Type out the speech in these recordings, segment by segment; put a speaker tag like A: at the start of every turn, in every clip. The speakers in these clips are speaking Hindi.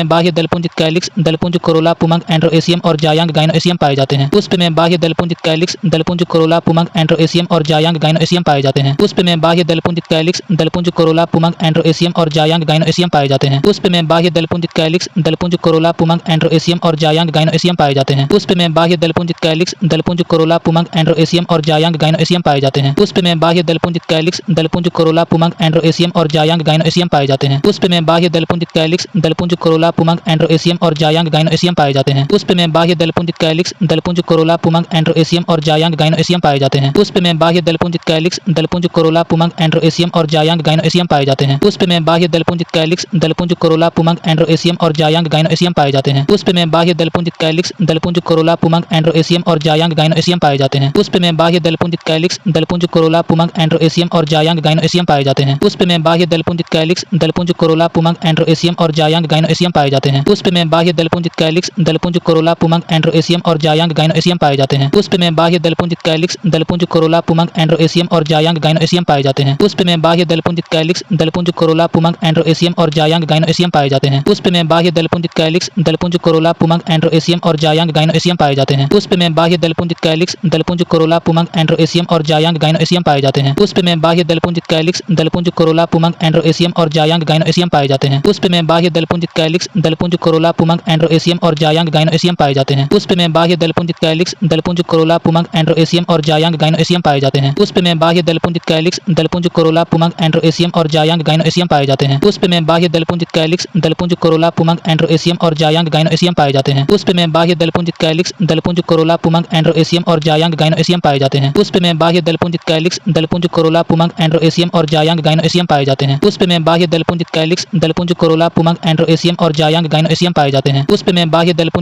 A: में बाह्य दलपुंज कैलिक्स, दलपुंज कोरोला, पुमंग, एंड्रोएसियम और जायांग गाइनोएसियम पाए जाते हैं। पुष्प में बाह्य दलपुंज कैलिक्स, दलपुंज कोरोला, पुमंग, एंड्रोएसियम और जायांग गाइनोएसियम पाए जाते हैं। पुष्प में बाह्य दलपुंज कैलिक्स, दलपुंज कोरोला, पुमंग, एंड्रोएसियम और जायांग गाइनोएसियम पाए जाते हैं। पुष्प में बाह्य दलपुंज कैलिक्स, दलपुंज कोरोला, पुमंग, एंड्रोएसियम और जायांग गाइनोएसियम पाए जाते हैं। पुष्प में बाह्य दलपुंज कैलिक्स, दलपुंज कोरोला, पुमंग, एंड्रोएसियम और जायांग गाइनोएसियम पाए जाते हैं। पुष्प में बाह्य दलपुंज कैलिक्स, दलपुंज कोरोला, पुमंग, एंड्रोएसियम और जायांग गाइनोएसियम पाए जाते हैं। पुष्प में बाह्य दलपुंज कैलिक्स, दलपुंज कोरोला, पुमंग, एंड्रोएसियम और जायांग गाइनोएसियम पाए जाते हैं। पुष्प में बाह्य दलपुंज कैलिक्स, दलपुंज कोरोला, पुमंग, एंड्रोएसियम और जायांग गाइनोएसियम पाए जाते हैं। पुष्प में बाह्य दलपुंज कैलिक्स, दलपुंज कोरोला, पुमंग, एंड्रोएसियम और जायांग गाइनोएसियम पाए जाते हैं। पुष्प में बाह्य दलपुंज कैलिक्स, दलपुंज कोरोला, पुमंग, एंड्रोएसियम और जायांग गाइनोएसियम पाए जाते हैं। पुष्प में बाह्य दलपुंज कैलिक्स, दलपुंज कोरोला, पुमंग, एंड्रोएसियम और जायांग गाइनोएसियम पाए जाते हैं। पुष्प में बाह्य दलपुंज कैलिक्स, दलपुंज कोरोला, पुमंग, एंड्रोएसियम और जायांग गाइनोएसियम पाए जाते हैं। पुष्प में बाह्य दलपुंज कैलिक्स, दलपुंज कोरोला, पुमंग, एंड्रोएसियम और जायांग गाइनोएसियम पाए जाते हैं। पुष्प में बाह्य दलपुंज कैलिक्स, दलपुंज कोरोला, पुमंग, एंड्रोएसियम और जायांग गाइनोएसियम पाए जाते हैं। पुष्प में बाह्य दलपुंज कैलिक्स, दलपुंज कोरोला, पुमंग, एंड्रोएसियम और जायांग गाइनोएसियम पाए जाते हैं। पुष्प में बाह्य दलपुंज कैलिक्स, दलपुंज कोरोला, पुमंग, एंड्रोएसियम और जायांग गाइनोएसियम पाए जाते हैं। पुष्प में बाह्य दलपुंज कैलिक्स, दलपुंज कोरोला, पुमंग, एंड्रोएसियम और जायांग गाइनोएसियम पाए जाते हैं। पुष्प में बाह्य दलपुंज कैलिक्स, दलपुंज कोरोला, पुमंग, एंड्रोएसियम और जायांग गाइनोएसियम पाए जाते हैं। पुष्प में बाह्य दलपुंज कैलिक्स, दलपुंज कोरोला, पुमंग, एंड्रोएसियम और जायांग गाइनोएसियम पाए जाते हैं। पुष्प में बाह्य दलपुंज कैलिक्स, दलपुंज कोरोला, पुमंग, एंड्रोएसियम और जायांग गाइनोएसियम पाए जाते हैं। पुष्प में बाह्य दलपुंज कैलिक्स, दलपुंज कोरोला, पुमंग, एंड्रोएसियम और जायांग गाइनोएसियम पाए जाते हैं। पुष्प में बाह्य दलपुंज कैलिक्स, दलपुंज कोरोला, पुमंग, एंड्रोएसियम और जायांग गाइनोएसियम पाए जाते हैं। पुष्प में बाह्य दलपुंज कैलिक्स, दलपुंज कोरोला, पुमंग, एंड्रोएसियम और जायांग गाइनोएसियम पाए जाते हैं। पुष्प में बाह्य दलपुंज कैलिक्स, दलपुंज कोरोला, पुमंग, एंड्रोएसियम और जायांग गाइनोएसियम पाए जाते हैं। पुष्प में बाह्य दलपुंज कैलिक्स, दलपुंज कोरोला, पुमंग, एंड्रोएसियम और जायांग गाइनोएसियम पाए जाते हैं। पुष्प में बाह्य दलपुंज कैलिक्स, दलपुंज कोरोला, पुमंग, एंड्रोएसियम और जायांग गाइनोएसियम पाए जाते हैं। पुष्प में बाह्य दलपुंज कैलिक्स, दलपुंज कोरोला, पुमंग, एंड्रोएसियम और जायांग गाइनोएसियम पाए जाते हैं। पुष्प में बाह्य दलपुंज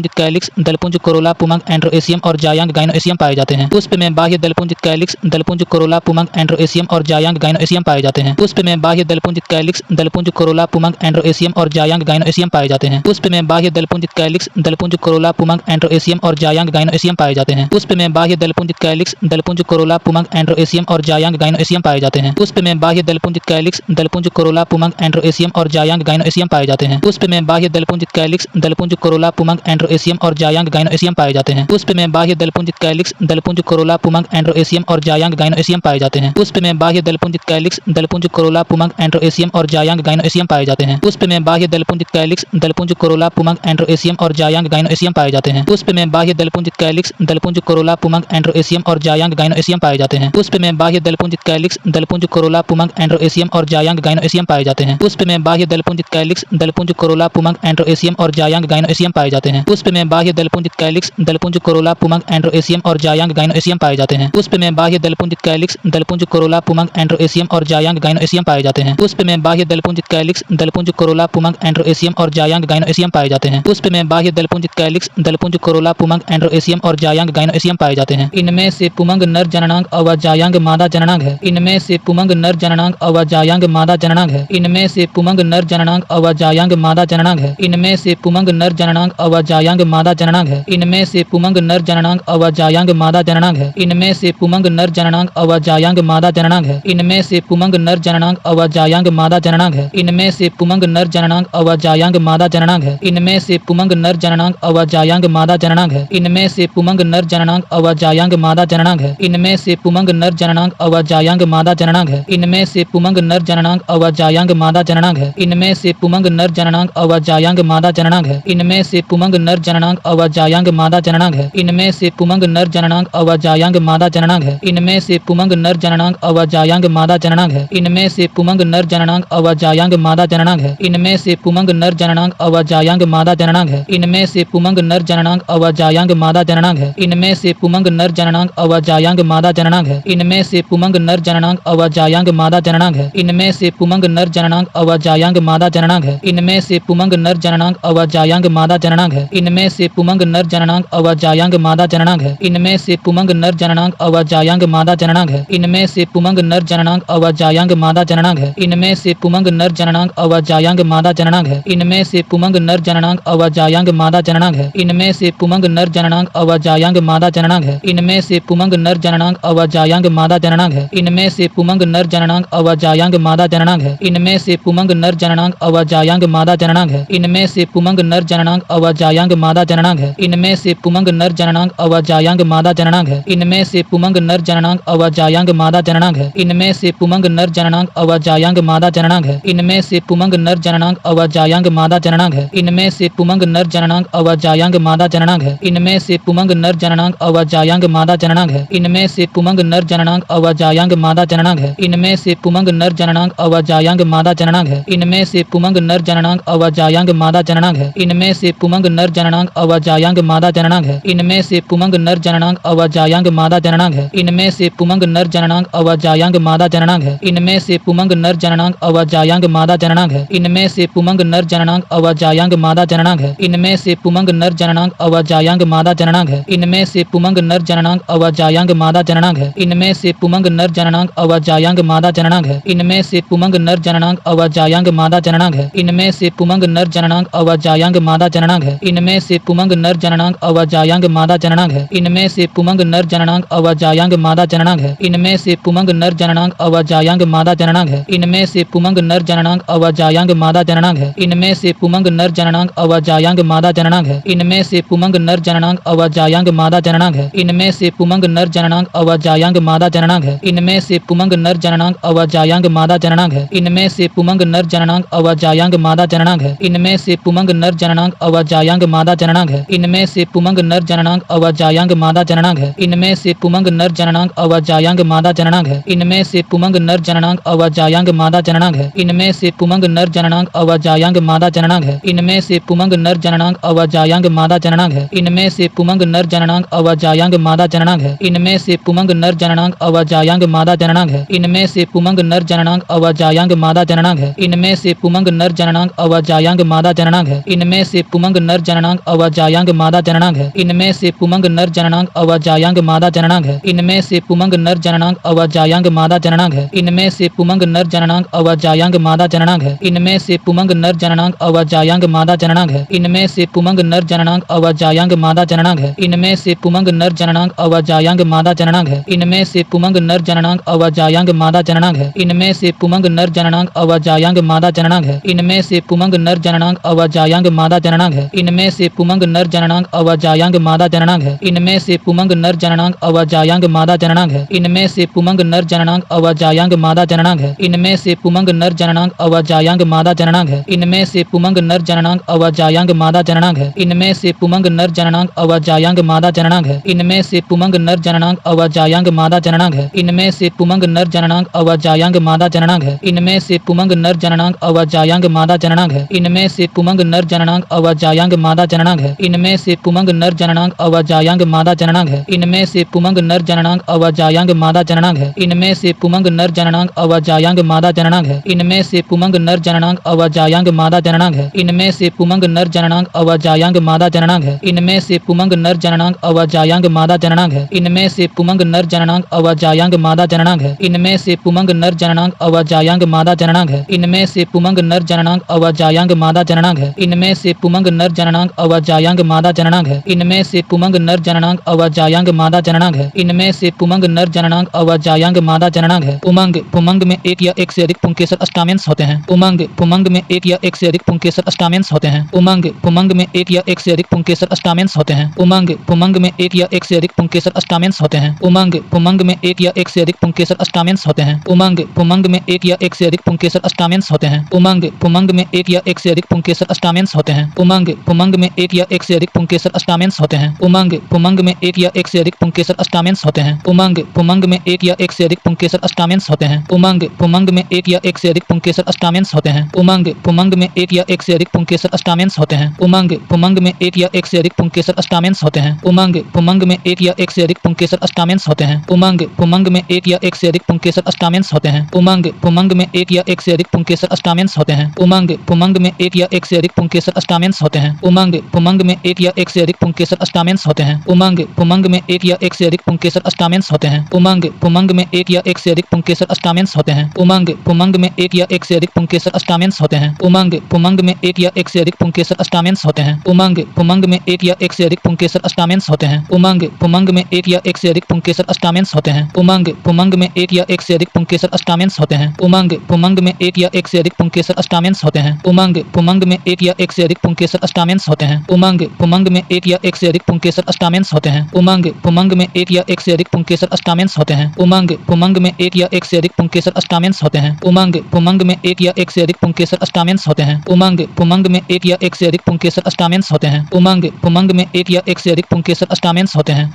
A: कैलिक्स, दलपुंज कोरोला, पुमंग, एंड्रोएसियम और जायांग गाइनोएसियम पाए जाते हैं। पुष्प में बाह्य दलपुंज कैलिक्स, दलपुंज कोरोला, पुमंग, एंड्रोएसियम और जायांग गाइनोएसियम पाए जाते हैं। पुष्प में बाह्य दलपुंज कैलिक्स, दलपुंज कोरोला, पुमंग, एंड्रोएसियम और जायांग गाइनोएसियम पाए जाते हैं। पुष्प में बाह्य दलपुंज कैलिक्स, दलपुंज कोरोला, पुमंग, एंड्रोएसियम और जायांग गाइनोएसियम पाए जाते हैं। पुष्प में बाह्य दलपुंज कैलिक्स, दलपुंज कोरोला, पुमंग, एंड्रोएसियम और जायांग गाइनोएसियम पाए जाते हैं। पुष्प में बाह्य दलपुंज कैलिक्स, दलपुंज कोरोला, पुमंग, एंड्रोएसियम और जायांग गाइनोएसियम पाए जाते हैं। पुष्प में बाह्य दलपुंज कैलिक्स, दलपुंज कोरोला, पुमंग, एंड्रोएसियम और जायांग गाइनोएसियम पाए जाते हैं। पुष्प में बाह्य दलपुंज कैलिक्स, दलपुंज कोरोला, पुमंग, एंड्रोएसियम और जायांग गाइनोएसियम पाए जाते हैं। पुष्प में बाह्य दलपुंज कैलिक्स, दलपुंज कोरोला, पुमंग, एंड्रोएसियम और जायांग गाइनोएसियम पाए जाते हैं। पुष्प में बाह्य दलपुंज कैलिक्स, दलपुंज कोरोला, पुमंग, एंड्रोएसियम और जायांग गाइनोएसियम पाए जाते हैं। पुष्प में बाह्य दलपुंज कैलिक्स, दलपुंज कोरोला, पुमंग, एंड्रोएसियम और जायांग गाइनोएसियम पाए जाते हैं। पुष्प में बाह्य दलपुंज कैलिक्स, दलपुंज कोरोला, पुमंग, एंड्रोएसियम और जायांग गाइनोएसियम पाए जाते हैं। पुष्प में बाह्य दलपुंज कैलिक्स, दलपुंज कोरोला, पुमंग, एंड्रोएसियम और जायांग गाइनोएसियम पाए जाते हैं। पुष्प में बाह्य दलपुंज कैलिक्स, दलपुंज कोरोला, पुमंग, एंड्रोएसियम और जायांग गाइनोएसियम पाए जाते हैं। पुष्प में बाह्य दलपुंज कैलिक्स, दलपुंज कोरोला, पुमंग, एंड्रोएसियम और जायांग गाइनोएसियम पाए जाते हैं। पुष्प में बाह्य दलपुंज कैलिक्स, दलपुंज कोरोला, पुमंग, एंड्रोएसियम और जायांग गाइनोएसियम पाए जाते हैं। इनमें से पुमंग नर जननांग और जायांग मादा जननांग है। इनमें से पुमंग नर जननांग और जायांग मादा जननांग है। इनमें से पुमंग नर जननांग और जायांग मादा जननांग है। इनमें से पुमंग नर जननांग और जायांग मादा जननांग है। इनमें से पुमंग नर जननांग और जायांग मादा जननांग है। इनमें से पुमंग नर जननांग और जायांग मादा जननांग है। इनमें से पुमंग नर जननांग और जायांग मादा जननांग है। इनमें से पुमंग नर जननांग और जायांग मादा जननांग है। इनमें से पुमंग नर जननांग और जायांग मादा जननांग है। इनमें से पुमंग नर जननांग और जायांग मादा जननांग है। इनमें से पुमंग नर जननांग और जायांग मादा जननांग है। इनमें से पुमंग नर जननांग और जायांग मादा जननांग है। इनमें से पुमंग नर जननांग और जायांग मादा जननांग है। इनमें से पुमंग नर जननांग और जायांग मादा जननांग है। इनमें से पुमंग नर जननांग और जायांग मादा जननांग है। इनमें से पुमंग नर जननांग और जायांग मादा जननांग है। इनमें से पुमंग नर जननांग और जायांग मादा जननांग है। इनमें से पुमंग नर जननांग और जायांग मादा जननांग है। इनमें से पुमंग नर जननांग और जायांग मादा जननांग है। इनमें से पुमंग नर जननांग और जायांग मादा जननांग है। इनमें से पुमंग नर जननांग और जायांग मादा जननांग है। इनमें से पुमंग नर जननांग और जायांग मादा जननांग है। इनमें से पुमंग नर जननांग और जायांग मादा जननांग है। इनमें से पुमंग नर जननांग और जायांग मादा जननांग है। इनमें से पुमंग नर जननांग और जायांग मादा जननांग है। इनमें से पुमंग नर जननांग और जायांग मादा जननांग है। इनमें से पुमंग नर जननांग और जायांग मादा जननांग है। इनमें से पुमंग नर जननांग और जायांग मादा जननांग है। इनमें से पुमंग नर जननांग और जायांग मादा जननांग है। इनमें से पुमंग नर जननांग और जायांग मादा जननांग है। इनमें से पुमंग नर जननांग और जायांग मादा जननांग है। इनमें से पुमंग नर जननांग और जायांग मादा जननांग है। है। इनमें से पुमंग नर जननांग अवजायांग मादा जननांग है। इनमें से पुमंग नर जननांग अवजायांग मादा जननांग है। इनमें से पुमंग नर जननांग अवजायांग मादा जननांग है। इनमें से पुमंग नर जननांग अवजायांग मादा जननांग है। इनमें से पुमंग नर जननांग अवजायांग मादा जननांग है। इनमें से पुमंग नर जननांग अवजायांग मादा जननांग है। इनमें से पुमंग नर जननांग अवजायांग मादा जननांग है। इनमें से पुमंग नर जननांग अवजायांग मादा जननांग है। इनमें से पुमंग नर जननांग अवजायांग मादा जननांग है। इनमें से पुमंग नर जननांग अवजायांग मादा जननांग है। इनमें से पुमंग नर जननांग अवजायांग मादा जननांग है। इनमें से पुमंग नर जननांग अवजायांग मादा जननांग है। इनमें से पुमंग नर जननांग अवजायांग मादा जननांग है। इनमें से पुमंग नर जननांग अवजायांग मादा जननांग है। इनमें से पुमंग नर जननांग अवजायांग मादा जननांग है। इनमें से पुमंग नर जननांग अवजायांग मादा जननांग है। इनमें से पुमंग नर जननांग अवजायांग मादा जननांग है। इनमें से पुमंग नर जननांग अवजायांग मादा जननांग है। इनमें से पुमंग नर जननांग अवजायांग मादा जननांग है। इनमें से पुमंग नर जननांग अवजायांग मादा जननांग है। इनमें से पुमंग नर जननांग अवजायांग मादा जननांग है। इनमें से पुमंग नर जननांग अवजायांग मादा जननांग है। इनमें से पुमंग नर जननांग अवजायांग मादा जननांग है। इनमें से पुमंग नर जननांग अवजायांग मादा जननांग है। इनमें से पुमंग नर जननांग अवजायांग मादा जननांग है। इनमें से पुमंग नर जननांग अवजायांग मादा जननांग है। इनमें से पुमंग नर जननांग अवजायांग मादा जननांग है। इनमें से पुमंग नर जननांग अवजायांग मादा जननांग है। इनमें से पुमंग नर जननांग अवजायांग मादा जननांग है। इनमें से पुमंग नर जननांग अवजायांग मादा जननांग है। इनमें से पुमंग नर जननांग अवजायांग मादा जननांग है। इनमें से पुमंग नर जननांग अवजायांग मादा जननांग है। इनमें से पुमंग नर जननांग अवजायांग मादा जननांग है। इनमें से पुमंग नर जननांग अवजायांग मादा जननांग है। इनमें से पुमंग नर जननांग अवजायांग मादा जननांग है। इनमें से पुमंग नर जननांग अवजायांग मादा जननांग है। इनमें से पुमंग नर जननांग अवजायांग मादा जननांग है। इनमें से पुमंग नर जननांग अवजायांग मादा जननांग है। इनमें से पुमंग नर जननांग अवजायांग मादा जननांग है। इनमें से पुमंग नर जननांग अवजायांग मादा जननांग है। इनमें से पुमंग नर जननांग अवजायांग मादा जननांग है। इनमें से पुमंग नर जननांग अवजायांग मादा जननांग है। इनमें से पुमंग नर जननांग अवजायांग मादा जननांग है। इनमें से पुमंग नर जननांग अवजायांग मादा जननांग है। इनमें से पुमंग नर जननांग अवजायांग मादा जननांग है। इनमें से पुमंग नर जननांग अवजायांग मादा जननांग है। इनमें से पुमंग नर जननांग अवजायांग मादा जननांग है। इनमें से पुमंग नर जननांग अवजायांग मादा जननांग है। इनमें से पुमंग नर जननांग अवजायांग मादा जननांग है। इनमें से पुमंग नर जननांग अवजायांग मादा जननांग है। इनमें से पुमंग नर जननांग अवजायांग मादा जननांग है। इनमें से पुमंग नर जननांग अवजायांग मादा जननांग है। इनमें से पुमंग नर जननांग अवजायांग मादा जननांग है। इनमें से पुमंग नर जननांग अवजायांग मादा जननांग है। इनमें से पुमंग नर जननांग अवजायांग मादा जननांग है। इनमें से पुमंग नर जननांग अवजायांग मादा जननांग है। इनमें से पुमंग नर जननांग अवजायांग मादा जननांग है। इनमें से पुमंग नर जननांग अवजायांग मादा जननांग है। इनमें से पुमंग नर जननांग अवजायांग मादा जननांग है। इनमें से पुमंग नर जननांग अवजायांग मादा जननांग है। इनमें से पुमंग नर जननांग अवजायांग मादा जननांग है। इनमें से पुमंग नर जननांग अवजायांग मादा जननांग है। इनमें से पुमंग नर जननांग अवजायांग मादा जननांग है। इनमें से पुमंग नर जननांग अवजायांग मादा जननांग है। इनमें से पुमंग नर जननांग अवजायांग मादा जननांग है। इनमें से पुमंग नर जननांग अवजायांग मादा जननांग है। इनमें से पुमंग नर जननांग अवजायांग मादा जननांग है। इनमें से पुमंग नर जननांग अवजायांग मादा जननांग है। इनमें से पुमंग नर जननांग अवजायांग मादा जननांग है। इनमें से पुमंग नर जननांग अवजायांग मादा जननांग है। इनमें से पुमंग नर जननांग अवजायांग मादा जननांग है। उमंग पुमंग में एक या एक से अधिक पुंकेसर स्टामेंस होते हैं। उमंग पुमंग में एक या एक से अधिक पुंकेसर स्टामेंस होते हैं। उमंग पुमंग में एक या एक से अधिक पुंकेसर स्टामेंस होते हैं। उमंग पुमंग में एक या एक से अधिक पुंकेसर स्टामेंस होते हैं। उमंग पुमंग में एक या एक से अधिक पुंकेसर स्टामेंस होते हैं। उमंग पुमंग में एक या एक से अधिक पुंकेसर स्टामेंस होते हैं। उमंग पुमंग में एक या एक से अधिक पुंकेसर स्टामेंस होते हैं। उमंग पुमंग में एक या एक से अधिक पुंकेसर स्टामेंस होते हैं। उमंग पुमंग में एक या एक से अधिक पुंकेसर स्टामेंस होते हैं। उमंग पुमंग में एक या एक से अधिक पुंकेसर स्टामेंस होते हैं। उमंग पुमंग में एक या एक से अधिक पुंकेसर स्टामेंस होते हैं। उमंग पुमंग में एक या एक से अधिक पुंकेसर स्टामेंस होते हैं। उमंग पुमंग में एक या एक से अधिक पुंकेसर स्टामेंस होते हैं। उमंग पुमंग में एक या एक से अधिक पुंकेसर स्टामेंस होते हैं। उमंग पुमंग में एक या एक से अधिक पुंकेसर स्टामेंस होते हैं। उमंग पुमंग में एक या एक से अधिक पुंकेसर स्टामेंस होते हैं। उमंग पुमंग में एक या एक से अधिक पुंकेसर स्टामेंस होते हैं। उमंग पुमंग में एक या एक से अधिक पुंकेसर स्टामेंस होते हैं। उमंग पुमंग में एक या एक से अधिक पुंकेसर स्टामेंस होते हैं। उमंग पुमंग में एक या एक से अधिक पुंकेसर स्टामेंस होते हैं। उमंग पुमंग में एक या एक से अधिक पुंकेसर स्टामेंस होते हैं। उमंग पुमंग में एक या एक से अधिक पुंकेसर स्टामेंस होते हैं। उमंग पुमंग में एक या एक से अधिक पुंकेसर स्टामेंस होते हैं। उमंग पुमंग में एक या एक से अधिक पुंकेसर स्टामेंस होते हैं। उमंग पुमंग में एक या एक से अधिक पुंकेसर स्टामेंस होते हैं। उमंग पुमंग में एक या एक से अधिक पुंकेसर स्टामेंस होते हैं। उमंग उमंग में एक या एक से अधिक पुंकेसर स्टामेन्स होते हैं। उमंग में एक या एक से अधिक पुंकेसर स्टामेन्स होते हैं। उमंग में एक या एक से अधिक पुंकेसर स्टामेन्स होते हैं। उमंग में एक या एक से अधिक पुंकेसर स्टामेन्स होते हैं। उमंग में एक या एक से अधिक पुंकेसर स्टामेन्स होते हैं। उमंग में एक या एक से अधिक पुंकेसर स्टामेन्स होते हैं। उमंग में एक या एक से अधिक पुंकेसर स्टामेन्स होते हैं।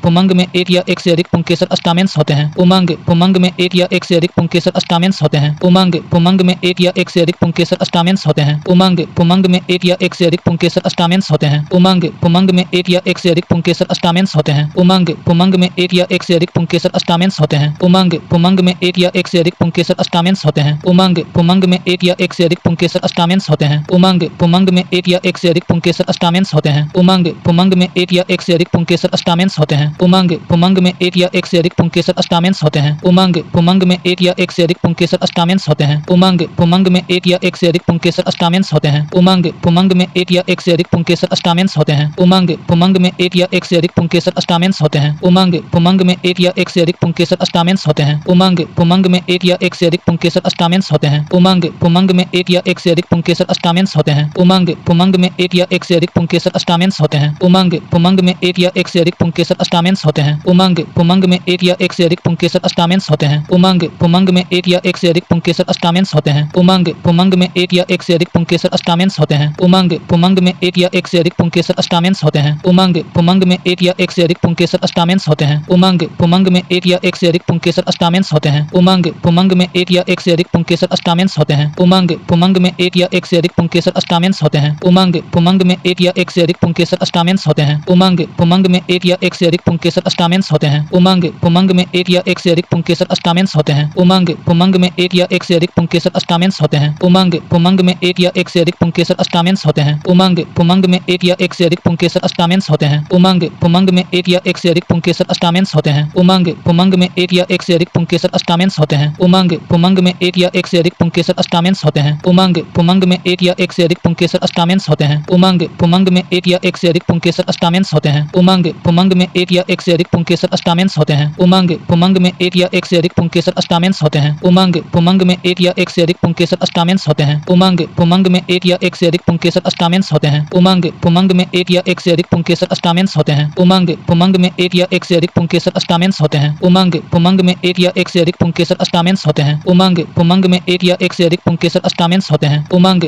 A: उमंग में एक या एक से अधिक पुंकेसर स्टामेन्स होते हैं। उमंग में एक या एक से अधिक पुंकेसर स्टामेन्स होते हैं। उमंग में एक या एक से अधिक पुंकेसर स्टामेन्स होते हैं। उमंग में एक या एक से अधिक पुंकेसर स्टामेन्स होते हैं। उमंग में एक या एक से अधिक पुंकेसर स्टामेन्स होते हैं। उमंग में एक या एक से अधिक पुंकेसर स्टामेन्स होते हैं। उमंग में एक या एक से अधिक पुंकेसर स्टामेन्स होते हैं। उमंग में एक या एक से अधिक पुंकेसर स्टामेन्स होते हैं। उमंग में एक या एक से अधिक पुंकेसर स्टामेन्स होते हैं। उमंग में एक या एक से अधिक पुंकेसर स्टामेन्स होते हैं। उमंग में एक या एक से अधिक पुंकेसर स्टामेन्स होते हैं। उमंग में एक या एक से अधिक पुंकेसर स्टामेन्स होते हैं। उमंग में एक या एक से अधिक पुंकेसर स्टामेन्स होते हैं। उमंग में एक या एक से अधिक पुंकेसर स्टामेन्स होते हैं। उमंग में एक या एक से अधिक पुंकेसर स्टामेन्स होते हैं। उमंग में एक या एक से अधिक पुंकेसर स्टामेन्स होते हैं। उमंग में एक या एक से अधिक पुंकेसर स्टामेन्स होते हैं। उमंग में एक या एक से अधिक पुंकेसर स्टामेन्स होते हैं। उमंग में एक या एक से अधिक पुंकेसर स्टामेन्स होते हैं। उमंग में एक या एक से अधिक पुंकेसर स्टामेन्स होते हैं। उमंग में एक या एक से अधिक पुंकेसर स्टामेन्स होते हैं। उमंग में एक या एक से अधिक पुंकेसर स्टामेन्स होते हैं। उमंग में एक या एक से अधिक पुंकेसर स्टामेन्स होते हैं। उमंग में एक या एक से अधिक पुंकेसर स्टामेन्स होते हैं। उमंग में एक या एक से अधिक पुंकेसर स्टामेन्स होते हैं। उमंग में एक या एक से अधिक पुंकेसर स्टामेन्स होते हैं। उमंग में एक या एक से अधिक पुंकेसर स्टामेन्स होते हैं। उमंग में एक या एक से अधिक पुंकेसर स्टामेन्स होते हैं। उमंग में एक या एक से अधिक पुंकेसर स्टामेन्स होते हैं। उमंग में एक या एक से अधिक पुंकेसर स्टामेन्स होते हैं। उमंग में एक या एक से अधिक पुंकेसर स्टामेन्स होते हैं। उमंग में एक या एक से अधिक पुंकेसर स्टामेन्स होते हैं। उमंग में एक या एक से अधिक पुंकेसर स्टामेन्स होते हैं। उमंग में एक या एक से अधिक पुंकेसर स्टामेन्स होते हैं। उमंग में एक या एक से अधिक पुंकेसर स्टामेन्स होते हैं। उमंग में एक या एक से अधिक पुंकेसर स्टामेन्स होते हैं। उमंग में एक या एक से अधिक पुंकेसर स्टामेन्स होते हैं। उमंग में एक या एक से अधिक पुंकेसर स्टामेन्स होते हैं। उमंग में एक या एक से अधिक पुंकेसर स्टामेन्स होते हैं। उमंग में एक या एक से अधिक पुंकेसर स्टामेन्स होते हैं। उमंग में एक या एक से अधिक पुंकेसर स्टामेन्स होते हैं। उमंग में एक या एक से अधिक पुंकेसर स्टामेन्स होते हैं। उमंग में एक या एक से अधिक पुंकेसर स्टामेन्स होते हैं। उमंग में एक या एक से अधिक पुंकेसर स्टामेन्स होते हैं। उमंग में एक या एक से अधिक पुंकेसर स्टामेन्स होते हैं। उमंग में एक या एक से अधिक पुंकेसर स्टामेन्स होते हैं। उमंग में एक या एक से अधिक पुंकेसर स्टामेन्स होते हैं। उमंग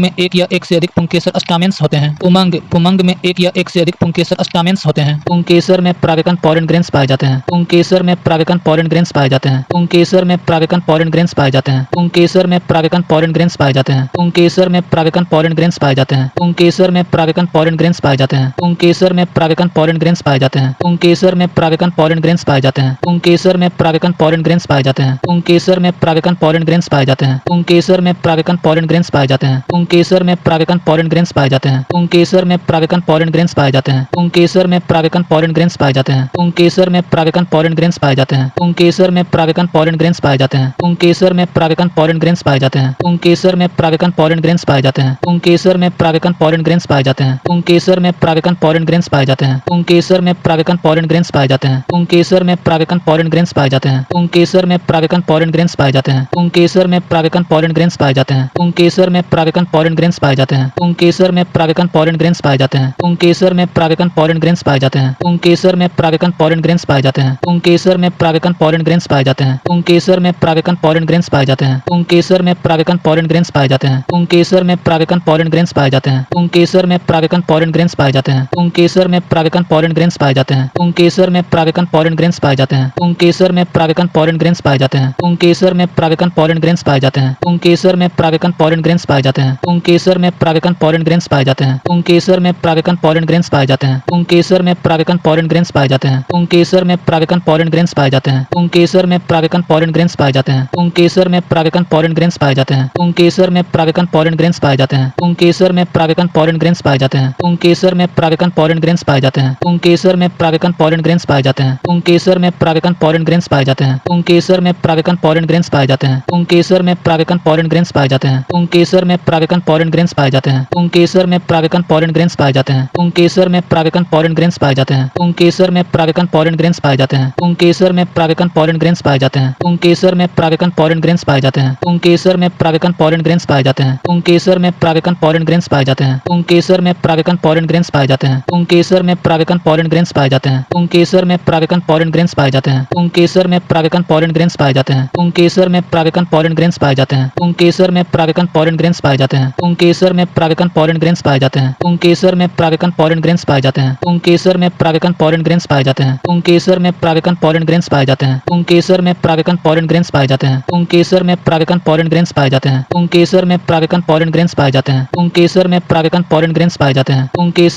A: में एक या एक से अधिक पुंकेसर स्टामेन्स होते हैं। उमंग में एक या एक से अधिक पुंकेसर स्टामेन्स होते हैं। पुंकेसर में परागकण पॉलन ग्रेन्स पाए जाते हैं। पुंकेसर में परागकण पॉलन ग्रेन्स पाए जाते हैं। पुंकेसर में परागकण पॉलन ग्रेन्स पाए जाते हैं। पुंकेसर में परागकण पॉलन ग्रेन्स पाए जाते हैं। पुंकेसर में परागकण पॉलन ग्रेन्स पाए जाते हैं। पुंकेसर में परागकण पॉलन ग्रेन्स पाए जाते हैं। पुंकेसर में परागकण पॉलन ग्रेन्स पाए जाते हैं। पुंकेसर में परागकण पॉलन ग्रेन्स पाए जाते हैं। पुंकेसर में परागकण पॉलन ग्रेन्स पाए जाते हैं। पुंकेसर में परागकण पॉलन ग्रेन्स पाए जाते हैं। पुंकेसर में परागकण पॉलन ग्रेन्स पाए जाते हैं। पुंकेसर में परागकण पॉलन ग्रेन्स पाए जाते हैं। पुंकेसर में परागकण पॉलन ग्रेन्स पाए जाते हैं। पुंकेसर में परागकण पॉलन ग्रेन्स पाए जाते हैं। पुंकेसर में परागकण पॉलन ग्रेन्स पाए जाते हैं। पुंकेसर में परागकण पॉलन ग्रेन्स पाए जाते हैं। पुंकेसर में परागकण पॉलन ग्रेन्स पाए जाते हैं। पुंकेसर में परागकण पॉलन ग्रेन्स पाए जाते हैं। पुंकेसर में परागकण पॉलन ग्रेन्स पाए जाते हैं। पुंकेसर में परागकण पॉलन ग्रेन्स पाए जाते हैं। पुंकेसर में परागकण पॉलन ग्रेन्स पाए जाते हैं। पुंकेसर में परागकण पॉलन ग्रेन्स पाए जाते हैं। पुंकेसर में परागकण पॉलन ग्रेन्स पाए जाते हैं। पुंकेसर में परागकण पॉलन ग्रेन्स पाए जाते हैं। पुंकेसर में परागकण पॉलन ग्रेन्स पाए जाते हैं। पुंकेसर में परागकण पॉलन ग्रेन्स पाए जाते हैं। पुंकेसर में परागकण पॉलन ग्रेन्स पाए जाते हैं। पुंकेसर में परागकण पॉलन ग्रेन्स पाए जाते हैं। पुंकेसर में परागकण पॉलन ग्रेन्स पाए जाते हैं। पुंकेसर में परागकण पॉलन ग्रेन्स पाए जाते हैं। पुंकेसर में परागकण पॉलन ग्रेन्स पाए जाते हैं। पुंकेसर में परागकण पॉलन ग्रेन्स पाए जाते हैं। पुंकेसर में परागकण पॉलन ग्रेन्स पाए जाते हैं। पुंकेसर में परागकण पॉलन ग्रेन्स पाए जाते हैं। पुंकेसर में परागकण पॉलन ग्रेन्स पाए जाते हैं। पुंकेसर में परागकण पॉलन ग्रेन्स पाए जाते हैं। पुंकेसर में परागकण पॉलन ग्रेन्स पाए जाते हैं। पुंकेसर में परागकण पॉलन ग्रेन्स पाए जाते हैं। पुंकेसर में परागकण पॉलन ग्रेन्स पाए जाते हैं। पुंकेसर में परागकण पॉलन ग्रेन्स पाए जाते हैं। पुंकेसर में परागकण पॉलन ग्रेन्स पाए जाते हैं। पुंकेसर में परागकण पॉलन ग्रेन्स पाए जाते हैं। पुंकेसर में परागकण पॉलन ग्रेन्स पाए जाते हैं। पुंकेसर में परागकण पॉलन ग्रेन्स पाए जाते हैं। पुंकेसर में परागकण पॉलन ग्रेन्स पाए जाते हैं। पुंकेसर में परागकण पॉलन ग्रेन्स पाए जाते हैं। पुंकेसर में परागकण पॉलन ग्रेन्स पाए जाते हैं। पुंकेसर में परागकण पॉलन ग्रेन्स पाए जाते हैं। पुंकेसर में परागकण पॉलन ग्रेन्स पाए जाते हैं। पुंकेसर में परागकण पॉलन ग्रेन्स पाए जाते हैं। पुंकेसर में परागकण पॉलन ग्रेन्स पाए जाते हैं। पुंकेसर में परागकण पॉलन ग्रेन्स पाए जाते हैं। पुंकेसर में परागकण पॉलन ग्रेन्स पाए जाते हैं। पुंकेसर में परागकण पॉलन ग्रेन्स पाए जाते हैं। पुंकेसर में परागकण पॉलन ग्रेन्स पाए जाते हैं। पुंकेसर में परागकण पॉलन ग्रेन्स पाए जाते हैं। पुंकेसर में परागकण पॉलन ग्रेन्स पाए जाते हैं। पुंकेसर में परागकण पॉलन ग्रेन्स पाए जाते हैं। पुंकेसर में परागकण पॉलन ग्रेन्स पाए जाते हैं। पुंकेसर में परागकण पॉलन ग्रेन्स पाए जाते हैं। पुंकेसर में परागकण पॉलन ग्रेन्स पाए जाते हैं। पुंकेसर में परागकण पॉलन ग्रेन्स पाए जाते हैं। पुंकेसर में परागकण पॉलन ग्रेन्स पाए जाते हैं। पुंकेसर में परागकण पॉलन ग्रेन्स पाए जाते हैं। पुंकेसर में परागकण पॉलन ग्रेन्स पाए जाते हैं। पुंकेसर में परागकण पॉलन ग्रेन्स पाए जाते हैं। पुंकेसर में परागकण पॉलन ग्रेन्स पाए जाते हैं। पुंकेसर में परागकण पॉलन ग्रेन्स पाए जाते हैं। पुंकेसर में परागकण पॉलन ग्रेन्स पाए जाते हैं। पुंकेसर में परागकण पॉलन ग्रेन्स पाए जाते हैं। पुंकेसर में परागकण पॉलन ग्रेन्स पाए जाते हैं। पुंकेसर में परागकण पॉलन ग्रेन्स पाए जाते हैं। पुंकेसर में परागकण पॉलन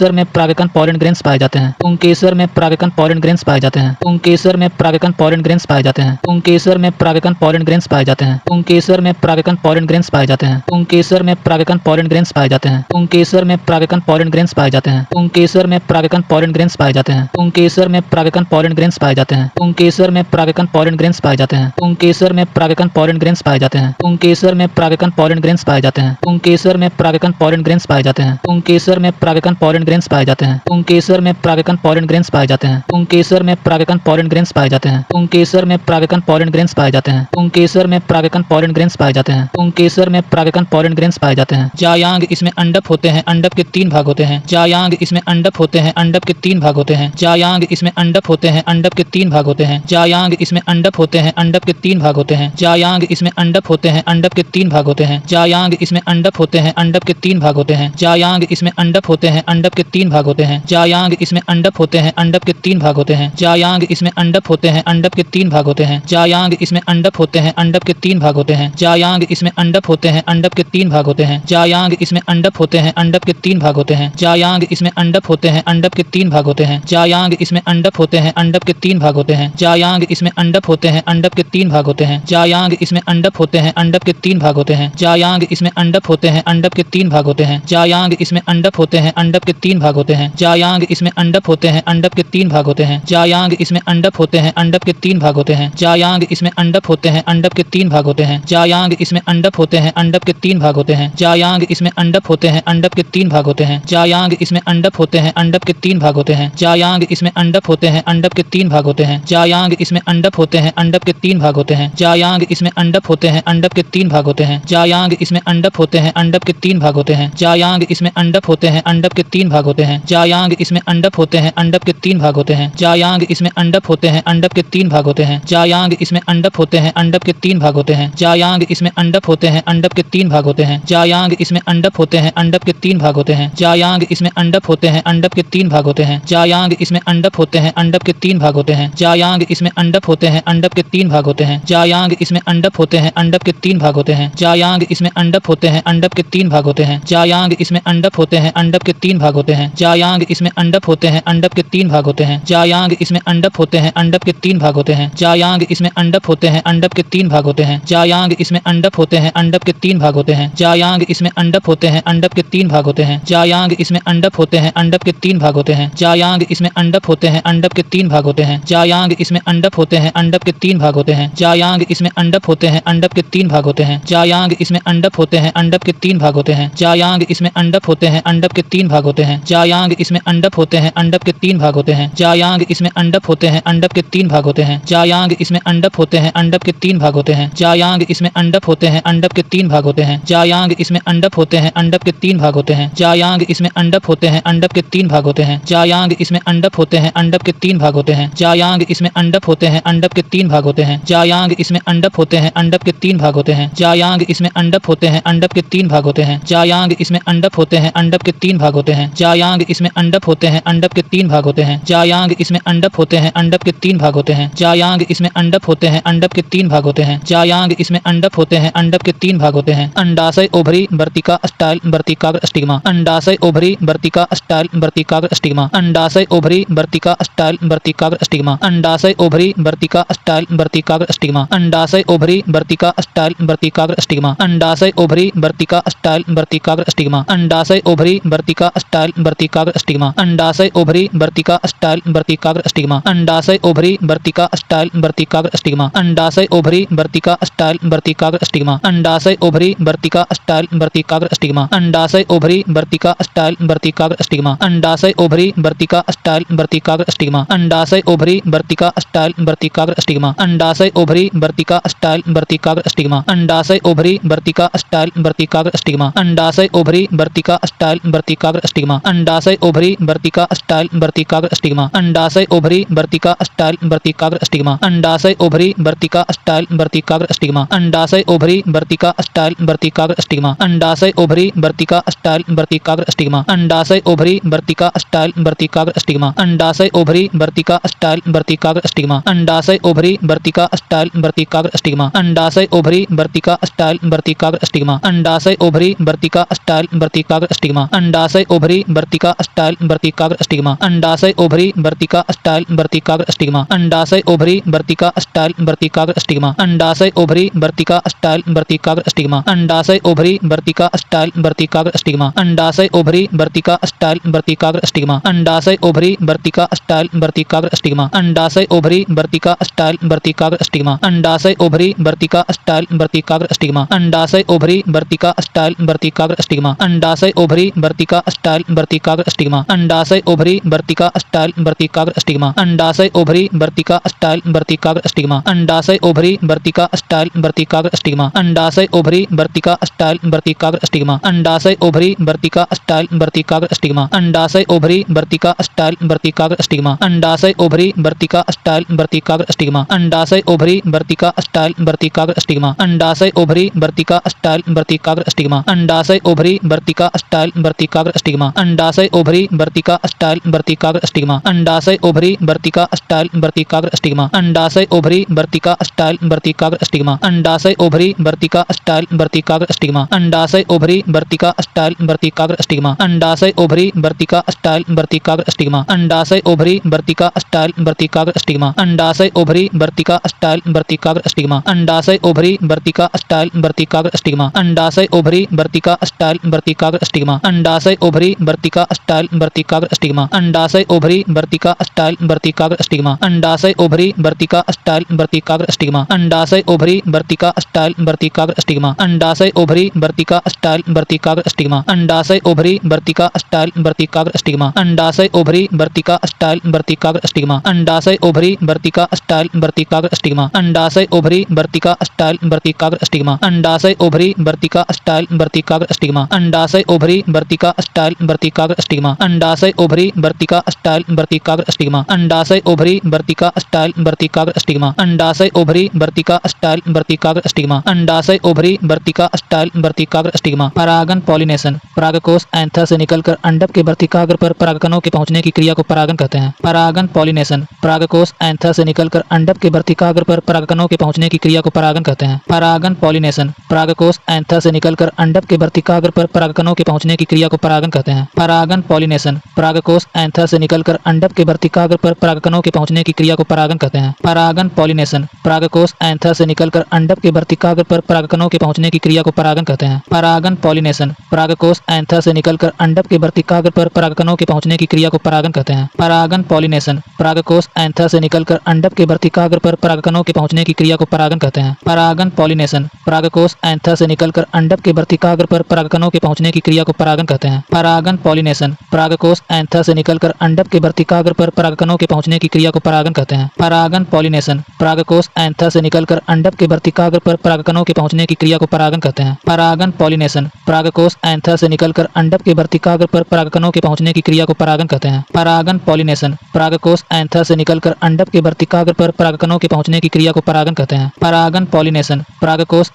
A: ग्रेन्स पाए जाते हैं। पुंकेसर में परागकण पॉलन ग्रेन्स पाए जाते हैं। पुंकेसर में परागकण पॉलन ग्रेन्स पाए जाते हैं। पुंकेसर में परागकण पॉलन ग्रेन्स पाए जाते हैं। पुंकेसर में परागकण पॉलन ग्रेन्स पाए जाते हैं। पुंकेसर में परागकण पॉलन ग्रेन्स पाए जाते हैं। पुंकेसर में परागकण पॉलन ग्रेन्स पाए जाते हैं। पुंकेसर में परागकण पॉलन ग्रेन्स पाए जाते हैं। पुंकेसर में परागकण पॉलन ग्रेन्स पाए जाते हैं। पुंकेसर में परागकण पॉलन ग्रेन्स पाए जाते हैं। पुंकेसर में परागकण पॉलन ग्रेन्स पाए जाते हैं। पुंकेसर में परागकण पॉलन ग्रेन्स पाए जाते हैं। पुंकेसर में परागकण पॉलन ग्रेन्स पाए जाते हैं। पुंकेसर में परागकण पॉलन ग्रेन्स पाए जाते हैं। पुंकेसर में परागकण पॉलन ग्रेन्स पाए जाते हैं। पुंकेसर में परागकण पॉलन ग्रेन्स पाए जाते हैं। पुंकेसर में परागकण पॉलन ग्रेन्स पाए जाते हैं। पुंकेसर में परागकण पॉलन ग्रेन्स पाए जाते हैं। पुंकेसर में परागकण पॉलन ग्रेन्स पाए जाते हैं। पुंकेसर में परागकण पॉलन ग्रेन्स पाए जाते हैं। जायांग इसमें अंडप होते हैं। अंडप के 3 भाग होते हैं। जायांग इसमें अंडप होते हैं। अंडप के 3 भाग होते हैं। जायांग इसमें अंडप होते हैं। अंडप के 3 भाग होते हैं। जायांग इसमें अंडप होते हैं। अंडप के 3 भाग होते हैं। जायांग इसमें अंडप होते हैं। अंडप के 3 भाग होते हैं। जायांग इसमें अंडप होते हैं। अंडप के 3 भाग होते हैं। जायांग इसमें अंडप होते हैं। अंडप के 3 भाग होते हैं। जायांग इसमें अंडप होते हैं। अंडप के 3 भाग होते हैं। जायांग इसमें अंडप होते हैं। अंडप के 3 भाग होते हैं। जायांग इसमें अंडप होते हैं। अंडप के 3 भाग होते हैं। जायांग इसमें अंडप होते हैं। अंडप के 3 भाग होते हैं। जायांग इसमें अंडप होते हैं। अंडप के 3 भाग होते हैं। जायांग इसमें अंडप होते हैं। अंडप के 3 भाग होते हैं। जायांग इसमें अंडप होते हैं। अंडप के 3 भाग होते हैं। जायांग इसमें अंडप होते हैं। अंडप के 3 भाग होते हैं। जायांग इसमें अंडप होते हैं। अंडप के 3 भाग होते हैं। जायांग इसमें अंडप होते हैं। अंडप के 3 भाग होते हैं। जायांग इसमें अंडप होते हैं। अंडप के 3 भाग होते हैं। जायांग इसमें अंडप होते हैं। अंडप के 3 भाग होते हैं। जायांग इसमें अंडप होते हैं। अंडप के 3 भाग होते हैं। जायांग इसमें अंडप होते हैं। अंडप के 3 भाग होते हैं। जायांग इसमें अंडप होते हैं। अंडप के 3 भाग होते हैं। जायांग इसमें अंडप होते हैं। अंडप के 3 भाग होते हैं। जायांग इसमें अंडप होते हैं। अंडप के 3 भाग होते हैं। जायांग इसमें अंडप होते हैं। अंडप के 3 भाग होते हैं। जायांग इसमें अंडप होते हैं। अंडप के 3 भाग होते हैं। जायांग इसमें अंडप होते हैं। अंडप के 3 भाग होते हैं। जायांग इसमें अंडप होते हैं। अंडप के 3 भाग होते हैं। जायांग इसमें अंडप होते हैं। अंडप के 3 भाग होते हैं। जायांग इसमें अंडप होते हैं। अंडप के 3 भाग होते हैं। जायांग इसमें अंडप होते हैं। अंडप के 3 भाग होते हैं। जायांग इसमें अंडप होते हैं। अंडप के 3 भाग होते हैं। जायांग इसमें अंडप होते हैं। अंडप के 3 भाग होते हैं। जायांग इसमें अंडप होते हैं। अंडप के 3 भाग होते हैं। जायांग इसमें अंडप होते हैं। अंडप के 3 भाग होते हैं। जायांग इसमें अंडप होते हैं। अंडप के 3 भाग होते हैं। जायांग इसमें अंडप होते हैं। अंडप के 3 भाग होते हैं। जायांग इसमें अंडप होते हैं। अंडप के 3 भाग होते हैं। जायांग इसमें अंडप होते हैं। अंडप के 3 भाग होते हैं। जायांग इसमें अंडप होते हैं। अंडप के 3 भाग होते हैं। जायांग इसमें अंडप होते हैं। अंडप के 3 भाग होते हैं। जायांग इसमें अंडप होते हैं। अंडप के 3 भाग होते हैं। जायांग इसमें अंडप होते हैं। अंडप के 3 भाग होते हैं। जायांग इसमें अंडप होते हैं। अंडप के 3 भाग होते हैं। जायांग इसमें अंडप होते हैं। अंडप के 3 भाग होते हैं। जायांग इसमें अंडप होते हैं। अंडप के 3 भाग होते हैं। जायांग इसमें अंडप होते हैं। अंडप के 3 भाग होते हैं। जायांग इसमें अंडप होते हैं। अंडप के 3 भाग होते हैं। जायांग इसमें अंडप होते हैं। अंडप के 3 भाग होते हैं। जायांग इसमें अंडप होते हैं। अंडप के 3 भाग होते हैं। जायांग इसमें अंडप होते हैं। अंडप के 3 भाग होते हैं। जायांग इसमें अंडप होते हैं। अंडप के 3 भाग होते हैं। जायांग इसमें अंडप होते हैं। अंडप के 3 भाग होते हैं। जायांग इसमें अंडप होते हैं। अंडप के 3 भाग होते हैं। जायांग इसमें अंडप होते हैं। अंडप के 3 भाग होते हैं। जायांग इसमें अंडप होते हैं। अंडप के 3 भाग होते हैं। जायांग इसमें अंडप होते हैं। अंडप के 3 भाग होते हैं। जायांग इसमें अंडप होते हैं। अंडप के 3 भाग होते हैं। जायांग इसमें अंडप होते हैं। अंडप के 3 भाग होते हैं। जायांग इसमें अंडप होते हैं। अंडप के 3 भाग होते हैं। जायांग इसमें अंडप होते हैं। अंडप के 3 भाग होते हैं। जायांग इसमें अंडप होते हैं। अंडप के 3 भाग होते हैं। जायांग इसमें अंडप होते हैं। अंडप के 3 भाग होते हैं। जायांग इसमें अंडप होते हैं। अंडप के 3 भाग होते हैं। जायांग इसमें अंडप होते हैं। अंडप के 3 भाग होते हैं। जायांग इसमें अंडप होते हैं। अंडप के 3 भाग होते हैं। अंडाशय ओभरी वर्तिका स्टाइल वर्तिकाग्र स्टिग्मा। अंडाशय ओभरी वर्तिका स्टाइल वर्तिकाग्र स्टिग्मा। अंडाशय ओभरी वर्तिका स्टाइल वर्तिकाग्र स्टिग्मा। अंडाशय ओभरी वर्तिका स्टाइल वर्तिकाग्र स्टिग्मा। अंडाशय ओभरी वर्तिका स्टाइल वर्तिकाग्र स्टिग्मा। अंडाशय ओभरी वर्तिका स्टाइल वर्तिकाग्र स्टिग्मा। अंडाशय ओभरी वर्तिका स्टाइल वर्तिकाग्र स्टिग्मा। अंडाशय ओभरी वर्तिका स्टाइल वर्तिकाग्र स्टिग्मा। अंडाशय ओभरी वर्तिका स्टाइल वर्तिकाग्र स्टिग्मा। अंडाशय ओभरी वर्तिका स्टाइल वर्तिकाग्र स्टिग्मा। अंडाशय ओभरी वर्तिका स्टाइल वर्तिकाग्र स्टिग्मा। अंडाशय ओभरी वर्तिका स्टाइल वर्तिकाग्र स्टिग्मा। अंडाशय ओभरी वर्तिका स्टाइल वर्तिकाग्र स्टिग्मा। अंडाशय ओभरी वर्तिका स्टाइल वर्तिकाग्र स्टिग्मा। अंडाशय ओभरी वर्तिका स्टाइल वर्तिकाग्र स्टिग्मा। अंडाशय ओभरी वर्तिका स्टाइल वर्तिकाग्र स्टिग्मा। अंडाशय ओवरी वर्तिका स्टाइल वर्तिकाग्र स्टिग्मा। अंडाशय ओवरी वर्तिका स्टाइल वर्तिकाग्र स्टिग्मा। अंडाशय ओवरी वर्तिका स्टाइल वर्तिकाग्र स्टिग्मा। अंडाशय ओवरी वर्तिका स्टाइल वर्तिकाग्र स्टिग्मा। अंडाशय ओवरी वर्तिका स्टाइल वर्तिकाग्र स्टिग्मा। अंडाशय ओवरी वर्तिका स्टाइल वर्तिकाग्र स्टिग्मा। अंडाशय ओवरी वर्तिका स्टाइल वर्तिकाग्र स्टिग्मा। अंडाशय ओवरी वर्तिका स्टाइल वर्तिकाग्र स्टिग्मा। अंडाशय ओवरी वर्तिका स्टाइल वर्तिकाग्र स्टिग्मा। अंडाशय ओवरी वर्तिका स्टाइल वर्तिकाग्र स्टिग्मा। अंडाशय ओवरी वर्तिका स्टाइल वर्तिकाग्र स्टिग्मा। अंडाशय ओवरी वर्तिका स्टाइल वर्तिकाग्र स्टिग्मा। अंडाशय ओवरी वर्तिका स्टाइल वर्तिकाग्र स्टिग्मा। अंडाशय ओवरी वर्तिका स्टाइल वर्तिकाग्र स्टिग्मा। अंडाशय ओवरी वर्तिका स्टाइल वर्तिकाग्र स्टिग्मा। अंडाशय ओवरी वर्तिका स्टाइल वर्तिकाग्र स्टिग्मा। अंडाशय ओवरी वर्तिका स्टाइल वर्तिकाग्र स्टिग्मा। अंडाशय ओवरी वर्तिका स्टाइल वर्तिकाग्र स्टिग्मा। अंडाशय ओवरी वर्तिका स्टाइल वर्तिकाग्र स्टिग्मा। अंडाशय ओवरी वर्तिका स्टाइल वर्तिकाग्र स्टिग्मा। अंडाशय ओवरी वर्तिका स्टाइल वर्तिकाग्र स्टिग्मा। अंडाशय ओवरी वर्तिका स्टाइल वर्तिकाग्र स्टिग्मा। अंडाशय ओवरी वर्तिका स्टाइल वर्तिकाग्र स्टिग्मा। अंडाशय ओवरी वर्तिका स्टाइल वर्तिकाग्र स्टिग्मा। अंडाशय ओवरी वर्तिका स्टाइल वर्तिकाग्र स्टिग्मा। अंडाशय ओवरी वर्तिका स्टाइल वर्तिकाग्र स्टिग्मा। अंडाशय ओवरी वर्तिका स्टाइल वर्तिकाग्र स्टिग्मा। अंडाशय ओवरी वर्तिका स्टाइल वर्तिकाग्र स्टिग्मा। अंडाशय ओवरी वर्तिका स्टाइल वर्तिकाग्र स्टिग्मा। अंडाशय ओवरी वर्तिका स्टाइल वर्तिकाग्र स्टिग्मा। अंडाशय ओवरी वर्तिका स्टाइल वर्तिकाग्र स्टिग्मा। अंडाशय ओवरी वर्तिका स्टाइल वर्तिकाग्र स्टिग्मा। अंडाशय ओवरी वर्तिका स्टाइल वर्तिकाग्र स्टिग्मा। अंडाशय ओवरी वर्तिका स्टाइल वर्तिकाग्र स्टिग्मा। अंडाशय ओवरी वर्तिका स्टाइल वर्तिकाग्र स्टिग्मा। अंडाशय ओवरी वर्तिका स्टाइल वर्तिकाग्र स्टिग्मा। अंडाशय ओवरी वर्तिका स्टाइल वर्तिकाग्र स्टिग्मा। अंडाशय ओवरी वर्तिका स्टाइल वर्तिकाग्र स्टिग्मा। अंडाशय ओवरी वर्तिका स्टाइल वर्तिकाग्र स्टिग्मा। अंडाशय ओवरी वर्तिका स्टाइल वर्तिकाग्र स्टिग्मा। अंडाशय ओवरी वर्तिका स्टाइल वर्तिकाग्र स्टिग्मा। अंडाशय ओवरी वर्तिका स्टाइल वर्तिकाग्र स्टिग्मा। अंडाशय ओवरी वर्तिका स्टाइल वर्तिकाग्र स्टिग्मा। अंडाशय ओवरी वर्तिका स्टाइल वर्तिकाग्र स्टिग्मा। अंडाशय ओवरी वर्तिका स्टाइल वर्तिकाग्र स्टिग्मा। अंडाशय ओवरी वर्तिका स्टाइल वर्तिकाग्र स्टिग्मा। अंडाशय ओवरी वर्तिका स्टाइल वर्तिकाग्र स्टिग्मा। अंडाशय ओवरी वर्तिका स्टाइल वर्तिकाग्र स्टिग्मा। अंडाशय ओवरी वर्तिका स्टाइल वर्तिकाग्र स्टिग्मा। अंडाशय ओवरी वर्तिका स्टाइल वर्तिकाग्र स्टिग्मा। अंडाशय ओवरी वर्तिका स्टाइल वर्तिकाग्र स्टिग्मा। अंडाशय ओवरी वर्तिका स्टाइल वर्तिकाग्र स्टिग्मा। अंडाशय ओवरी वर्तिका स्टाइल वर्तिकाग्र स्टिग्मा। अंडाशय ओवरी वर्तिका स्टाइल वर्तिकाग्र स्टिग्मा। अंडाशय ओवरी वर्तिका स्टाइल वर्तिकाग्र स्टिग्मा। अंडाशय ओवरी वर्तिका स्टाइल वर्तिकाग्र स्टिग्मा। अंडाशय ओवरी वर्तिका स्टाइल वर्तिकाग्र स्टिग्मा। परागन पॉलिनेशन। परागकोष एंथर से निकलकर अंडक के वर्तिकाग्र पर परागकणों के पहुंचने की क्रिया को परागन कहते हैं। परागन पॉलिनेशन। परागकोष एंथर से निकलकर अंडक के वर्तिकाग्र पर परागकणों के पहुंचने की क्रिया को परागन कहते हैं। परागन पॉलिनेशन। परागकोष एंथर से निकलकर अंडक के वर्तिकाग्र पर परागकणों के पहुंचने की क्रिया को परागन कहते हैं। परागन पॉलिनेशन। परागकोष एंथर से निकलकर अंडक के वर्तिकाग्र पर परागकणों के पहुंचने की क्रिया को परागन कहते हैं। परागन पॉलिनेशन। परागकोष एंथर से निकलकर अंडक के वर्तिकाग्र पर परागकणों के पहुंचने की क्रिया को परागन कहते हैं। परागन पॉलिनेशन। परागकोष एंथर से निकलकर अंडक के वर्तिकाग्र पर परागकणों के पहुंचने की क्रिया को परागन कहते हैं। परागन पॉलिनेशन। परागकोष एंथर से निकलकर अंडक के वर्तिकाग्र पर परागकणों के पहुंचने की क्रिया को परागन कहते हैं। परागन पॉलिनेशन। परागकोष एंथर से निकलकर अंडक के वर्तिकाग्र पर परागकणों के पहुंचने की क्रिया को परागन कहते हैं। परागन पॉलिनेशन। परागकोष एंथर से निकलकर अंडक के वर्तिकाग्र पर परागकणों के पहुंचने की क्रिया को परागन कहते हैं। परागन पॉलिनेशन। परागकोष एंथर से निकलकर अंडक के वर्तिकाग्र पर परागकणों के पहुंचने की क्रिया को परागन कहते हैं। परागन पॉलिनेशन। परागकोष एंथर से निकलकर अंडक के वर्तिकाग्र पर परागकणों के पहुंचने की क्रिया को परागन कहते हैं। परागन पॉलिनेशन। परागकोष एंथर से निकलकर अंडक के वर्तिकाग्र पर परागकणों के पहुंचने की क्रिया को परागन कहते हैं। परागन पॉलिनेशन। परागकोष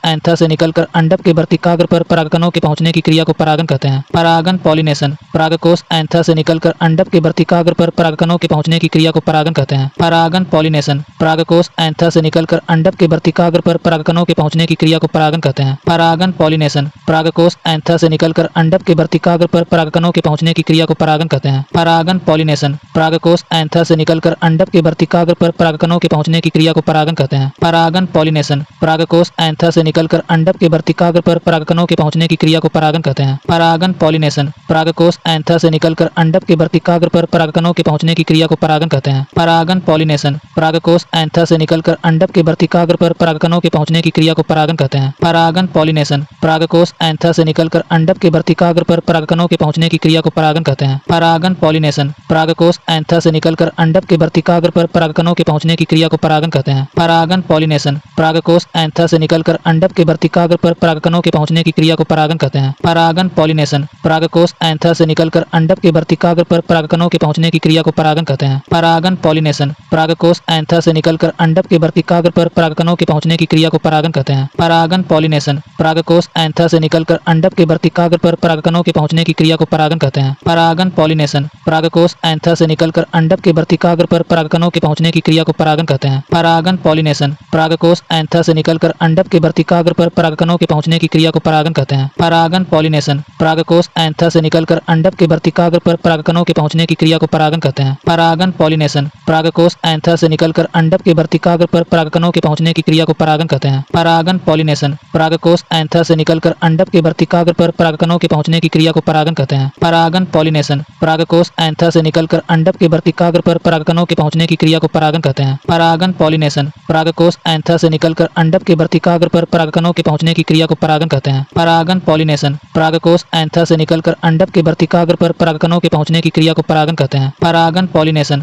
A: एंथर से निकलकर अंडक के वर्तिकाग्र पर परागकणों के पहुंचने की क्रिया को परागन कहते हैं। परागन पॉलिनेशन। परागकोष एंथर से निकलकर अंडक के वर्तिकाग्र पर परागकणों के पहुंचने की क्रिया को परागन कहते हैं। परागन पॉलिनेशन। परागकोष एंथर से निकलकर अंडक के वर्तिकाग्र पर परागकणों के पहुंचने की क्रिया को परागन कहते हैं। परागन पॉलिनेशन। परागकोष एंथर से निकलकर अंडक के वर्तिकाग्र पर परागकणों के पहुंचने की क्रिया को परागन कहते हैं। परागन पॉलिनेशन। परागकोष एंथर से निकलकर अंडक के वर्तिकाग्र पर परागकणों के पहुंचने की क्रिया को परागन कहते हैं। परागन पॉलिनेशन। परागकोष एंथर से निकलकर अंडक के वर्तिकाग्र पर परागकणों के पहुंचने की क्रिया को परागन कहते हैं। परागन पॉलिनेशन। परागकोष एंथर से निकलकर अंडक के वर्तिकाग्र पर परागकणों के पहुंचने की क्रिया को परागन कहते हैं। परागन पॉलिनेशन। परागकोष एंथर से निकलकर अंडक के वर्तिकाग्र पर परागकणों के पहुंचने की क्रिया को परागन कहते हैं। परागन पॉलिनेशन। परागकोष एंथर से निकलकर अंडक के वर्तिकाग्र पर परागकणों के पहुंचने की क्रिया को परागन कहते हैं। परागन पॉलिनेशन। परागकोष एंथर से निकलकर अंडक के वर्तिकाग्र पर परागकणों के पहुंचने की क्रिया को परागन कहते हैं। परागन पॉलिनेशन। परागकोष एंथर से निकलकर अंडक के वर्तिकाग्र पर परागकणों परागकणों के पहुंचने की क्रिया को परागन कहते हैं। परागन पॉलिनेशन, परागकोश एंथर से निकलकर अंडक के वर्तिकाग्र पर परागकणों के पहुंचने की क्रिया को परागन कहते हैं। परागन पॉलिनेशन, परागकोश एंथर से निकलकर अंडक के वर्तिकाग्र पर परागकणों के पहुंचने की क्रिया को परागन कहते हैं। परागन पॉलिनेशन, परागकोश एंथर से निकलकर अंडक के वर्तिकाग्र पर परागकणों के पहुंचने की क्रिया को परागन कहते हैं। परागन पॉलिनेशन, परागकोश एंथर से निकलकर अंडक के वर्तिकाग्र पर परागकणों के पहुंचने की क्रिया को परागन कहते हैं। परागन पॉलिनेशन, परागकोश एंथर से निकलकर अंडक के वर्तिकाग्र पर परागकणों के पहुंचने की क्रिया को परागन कहते हैं। परागन पॉलिनेशन, परागकोश एंथर से निकलकर अंडक के वर्तिकाग्र पर परागकणों के पहुंचने की क्रिया को परागन कहते हैं। परागन पॉलिनेशन, परागकोश एंथर से निकलकर अंडक के वर्तिकाग्र पर परागकणों के पहुंचने की क्रिया को परागन कहते हैं। परागन पॉलिनेशन, परागकोश एंथर से निकलकर अंडक के वर्तिकाग्र पर परागकणों के पहुंचने की क्रिया को परागन कहते हैं। परागन पॉलिनेशन, परागकोश एंथर से निकलकर अंडक के वर्तिकाग्र पर परागकणों के पहुंचने की क्रिया को परागन कहते हैं। परागन पॉलिनेशन, परागकोश एंथर से निकलकर अंडक के वर्तिकाग्र पर परागकणों के पहुंचने की क्रिया को परागन कहते हैं। परागन पॉलिनेशन, परागकोश एंथर से निकलकर अंडक के वर्तिकाग्र पर परागकणों के पहुंचने की क्रिया को परागन कहते हैं। परागन पॉलिनेशन,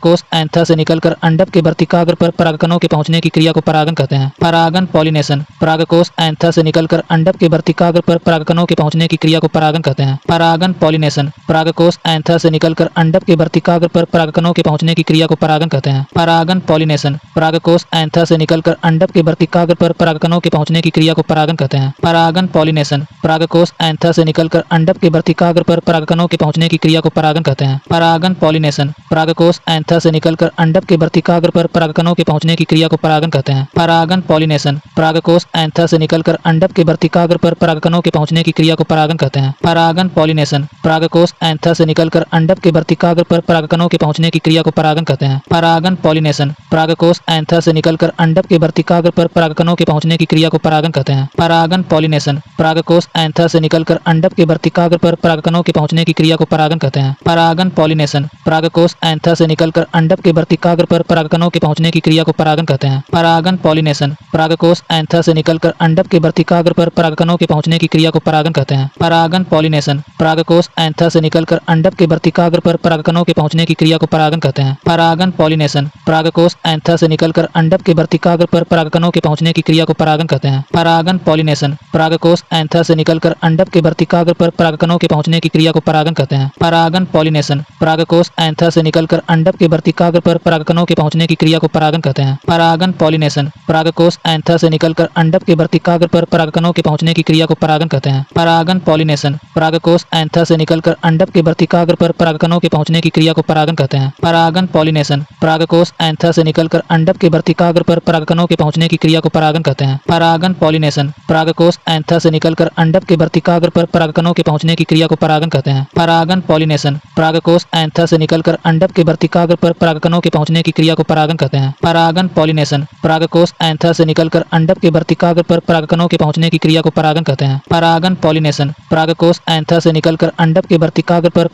A: परागकोश एंथर से निकलकर अंडक के वर्तिकाग्र पर परागकणों के पहुंचने की क्रिया को परागन कहते हैं। परागन पॉलिनेशन, परागकोश एंथर से निकलकर अंडक के वर्तिकाग्र पर परागकणों के पहुंचने की क्रिया को परागन कहते हैं। परागन पॉलिनेशन, परागकोश एंथर से निकलकर अंडक के वर्तिकाग्र पर परागकणों के पहुंचने की क्रिया को परागन कहते हैं। परागन पॉलिनेशन, परागकोश एंथर से निकलकर अंडक के वर्तिकाग्र पर परागकणों के पहुंचने की क्रिया को परागन कहते हैं। परागन पॉलिनेशन, परागकोश एंथर से निकलकर अंडक के वर्तिकाग्र पर परागकणों के पहुंचने की क्रिया को परागन कहते हैं। परागन पॉलिनेशन, परागकोश एंथर से निकलकर अंडक के वर्तिकाग्र पर परागकणों के पहुंचने की क्रिया को परागन कहते हैं। परागन पॉलिनेशन, परागकोश एंथर से निकलकर अंडक के वर्तिकाग्र पर परागकणों के पहुंचने की क्रिया को परागन कहते हैं। परागन पॉलिनेशन, परागकोश एंथर से निकलकर अंडक के वर्तिकाग्र पर परागकणों के पहुंचने की क्रिया को परागन कहते हैं। परागन पॉलिनेशन, परागकोश एंथर से निकलकर अंडक के वर्तिकाग्र पर परागकणों के पहुंचने की क्रिया को परागन कहते हैं। परागन पॉलिनेशन, परागकोश एंथर से निकलकर अंडक के वर्तिकाग्र पर परागकणों के पहुंचने की क्रिया को परागन कहते हैं। परागन पॉलिनेशन, परागकोश एंथर से निकलकर अंडक के वर्तिकाग्र पर परागकणों के पहुंचने की क्रिया को परागन कहते हैं। परागन पॉलिनेशन, परागकोश एंथर से निकलकर अंडक के वर्तिकाग्र पर परागकणों के पहुंचने की क्रिया को परागन कहते हैं। परागन पॉलिनेशन, परागकोश एंथर से निकलकर अंडक के वर्तिकाग्र पर परागकणों के पहुंचने की क्रिया को परागन कहते हैं। परागन पॉलिनेशन, परागकोश एंथर से निकलकर अंडक के वर्तिकाग्र पर परागकणों के पहुंचने की क्रिया को परागन कहते हैं। परागन पॉलिनेशन, परागकोश एंथर से निकलकर अंडक के वर्तिकाग्र पर परागकणों के पहुंचने की क्रिया को परागन कहते हैं। परागन पॉलिनेशन, परागकोश एंथर से निकलकर अंडक के वर्तिकाग्र पर परागकणों के पहुंचने की क्रिया को परागन कहते हैं। परागन पॉलिनेशन, परागकोश एंथर से निकलकर अंडक के वर्तिकाग्र पर परागकणों के पहुंचने की क्रिया को परागन कहते हैं। परागन पॉलिनेशन, परागकोश एंथर से निकलकर अंडक के वर्तिकाग्र पर परागकणों के पहुंचने की क्रिया को परागन कहते हैं। परागन पॉलिनेशन, परागकोश एंथर से निकलकर अंडक के वर्तिकाग्र पर परागकणों के पहुंचने की क्रिया को परागन कहते हैं। परागन पॉलिनेशन, परागकोश एंथर से निकलकर अंडक के वर्तिकाग्र पर परागकणों के पहुंचने की क्रिया को परागन कहते हैं। परागन पॉलिनेशन, परागकोश एंथर से निकलकर अंडक के वर्तिकाग्र पर परागकणों के पहुंचने की क्रिया को परागन कहते हैं। परागन पॉलिनेशन, परागकोश एंथर से निकलकर अंडक के वर्तिकाग्र पर परागकणों के पहुंचने की क्रिया को परागन कहते हैं। परागन पॉलिनेशन, परागकोश एंथर से निकलकर अंडक के वर्तिकाग्र पर परागकणों के पहुंचने की क्रिया को परागन कहते हैं। परागन पॉलिनेशन, परागकोश एंथर से निकलकर अंडक के वर्तिकाग्र पर परागकणों के पहुंचने की क्रिया को परागन कहते हैं। परागन पॉलिनेशन, परागकोश एंथर से निकलकर अंडक के वर्तिकाग्र पर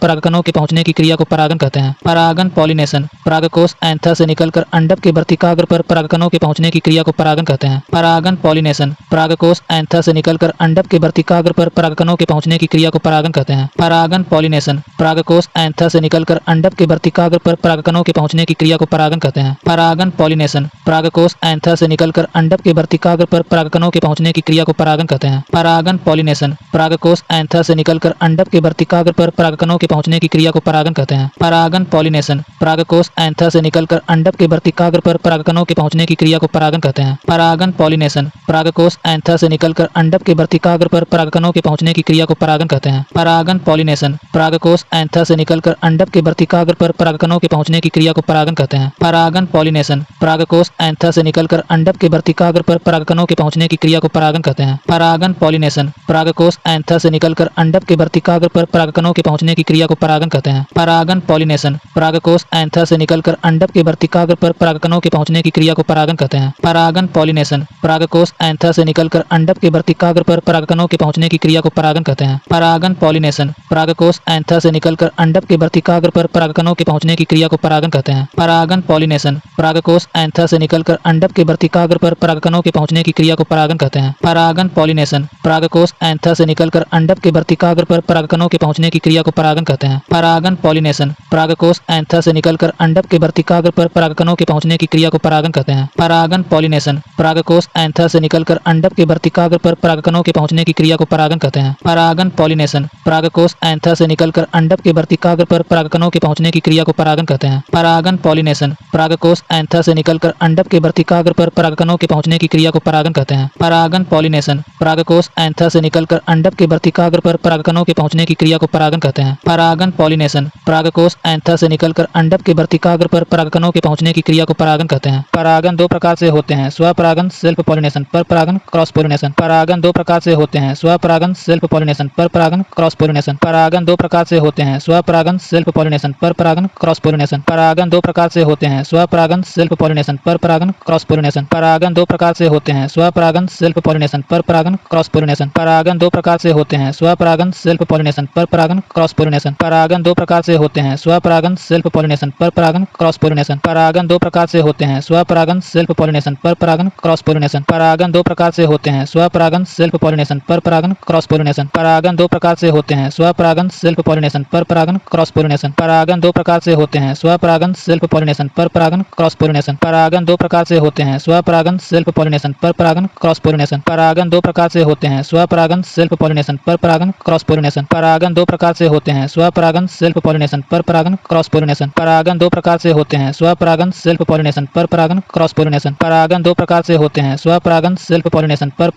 A: परागकणों के पहुंचने की क्रिया को परागन कहते हैं। परागन पॉलिनेशन, परागकोश एंथर से निकलकर अंडक के वर्तिकाग्र पर परागकणों के पहुंचने की क्रिया को परागन कहते हैं। परागन पॉलिनेशन, परागकोश एंथर से निकलकर अंडक के वर्तिकाग्र पर परागकणों के पहुंचने की क्रिया को परागन कहते हैं। परागन पॉलिनेशन, परागकोश एंथर से निकलकर अंडक के वर्तिकाग्र पर परागकणों के पहुंचने की क्रिया को परागन कहते हैं। परागन पॉलिनेशन, परागकोश एंथर से निकलकर अंडक के वर्तिकाग्र पर परागकणों के पहुंचने की क्रिया को परागन कहते हैं। परागन पॉलिनेशन, परागकोश एंथर से निकलकर अंडक के वर्तिकाग्र पर परागकणों के पहुंचने की क्रिया को परागन कहते हैं। परागन पॉलिनेशन, परागकोश एंथर से निकलकर अंडक के वर्तिकाग्र पर परागकणों के पहुंचने की क्रिया को परागन कहते हैं। परागन पॉलिनेशन, परागकोश एंथर से निकलकर अंडक के वर्तिकाग्र पर परागकणों के पहुंचने की क्रिया को परागन कहते हैं। परागन पॉलिनेशन, परागकोश एंथर से निकलकर अंडक के वर्तिकाग्र पर परागकणों के पहुंचने की क्रिया को परागन कहते हैं। परागन पॉलिनेशन, परागकोश एंथर से निकलकर अंडक के वर्तिकाग्र पर परागकणों के पहुंचने की क्रिया को परागन कहते हैं। परागन पॉलिनेशन, परागकोश एंथर से निकलकर अंडक के वर्तिकाग्र पर परागकणों के पहुंचने की क्रिया को परागन कहते हैं। परागन पॉलिनेशन, परागकोश एंथर से निकलकर अंडक के वर्तिकाग्र पर परागकणों के पहुंचने की क्रिया को परागन कहते हैं। परागन पॉलिनेशन, परागकोश एंथर से निकलकर अंडक के वर्तिकाग्र पर परागकणों के पहुंचने की क्रिया को परागन कहते हैं। परागन पॉलिनेशन, परागकोश एंथर से निकलकर अंडक के वर्तिकाग्र पर परागकणों के पहुंचने की क्रिया को परागन कहते हैं। परागन पॉलिनेशन, परागकोश एंथर से निकलकर अंडक के वर्तिकाग्र पर परागकणों के पहुंचने की क्रिया को परागन कहते हैं। परागन पॉलिनेशन, परागकोश एंथर से निकलकर अंडक के वर्तिकाग्र वर्तिकाग्र पर परागकणों के पहुंचने की क्रिया को परागन कहते हैं। परागन पॉलिनेशन, परागकोश एंथर से निकलकर अंडक के वर्तिकाग्र पर परागकणों के पहुंचने की क्रिया को परागन कहते हैं। परागन पॉलिनेशन, परागकोश एंथर से निकलकर अंडक के वर्तिकाग्र पर परागकणों के पहुंचने की क्रिया को परागन कहते हैं। परागन पॉलिनेशन, परागकोश एंथर से निकलकर अंडक के वर्तिकाग्र पर परागकणों के पहुंचने की क्रिया को परागन कहते हैं। परागन पॉलिनेशन, परागकोश एंथर से निकलकर अंडक के वर्तिकाग्र पर परागकणों के पहुंचने की क्रिया को परागन कहते हैं। परागन पॉलिनेशन, परागकोश एंथर से निकलकर अंडक के वर्तिकाग्र पर परागकणों के पहुंचने की क्रिया को परागन कहते हैं। परागन दो प्रकार से होते हैं, स्वपरागन सेल्फ पॉलिनेशन, पर परागन क्रॉस पॉलिनेशन। परागन दो प्रकार से होते हैं, स्वपरागन सेल्फ पॉलिनेशन, पर परागन क्रॉस पॉलिनेशन। परागन दो प्रकार से होते हैं, स्वपरागन सेल्फ पॉलिनेशन, पर परागन क्रॉस पॉलिनेशन। परागन दो प्रकार से होते हैं, स्वपरागन सेल्फ पॉलिनेशन, पर परागन क्रॉस पॉलिनेशन। परागन दो प्रकार से होते हैं, स्वपरागन सेल्फ पॉलिनेशन, पर परागन क्रॉस पॉलिनेशन। परागन दो प्रकार से होते हैं, स्वपरागन सेल्फ पॉलिनेशन, पर परागन क्रॉस पॉलिनेशन। परागन दो प्रकार से होते हैं, स्वपरागन सेल्फ पॉलिनेशन, पर परागन क्रॉस पॉलिनेशन। परागन दो प्रकार से होते हैं, स्वपरागन सेल्फ पॉलिनेशन, पर परागन क्रॉस पॉलिनेशन। परागन दो प्रकार से होते हैं, स्वपरागन सेल्फ पॉलिनेशन, पर परागन क्रॉस पॉलिनेशन। परागन दो प्रकार से होते हैं, स्वपरागन सेल्फ पॉलिनेशन, पर परागन क्रॉस पॉलिनेशन। परागन दो प्रकार से होते हैं, स्वपरागन सेल्फ पॉलिनेशन, पर परागन क्रॉस पॉलिनेशन। परागन दो प्रकार से होते हैं, स्वपरागन सेल्फ पॉलिनेशन, पर परागन क्रॉस पॉलिनेशन। परागन दो प्रकार से होते हैं, स्वपरागन सेल्फ पॉलिनेशन, पर परागन क्रॉस पॉलिनेशन। परागन दो प्रकार से होते हैं, स्वपरागन सेल्फ पॉलिनेशन, पर परागन क्रॉस पॉलिनेशन। परागन दो प्रकार से होते हैं, स्वपरागन सेल्फ पॉलिनेशन, पर परागन क्रॉस पॉलिनेशन। परागन दो प्रकार से होते हैं, स्वपरागन सेल्फ पॉलिनेशन, पर परागन क्रॉस पॉलिनेशन। परागन दो प्रकार से होते हैं, स्वपरागन सेल्फ पॉलिनेशन, पर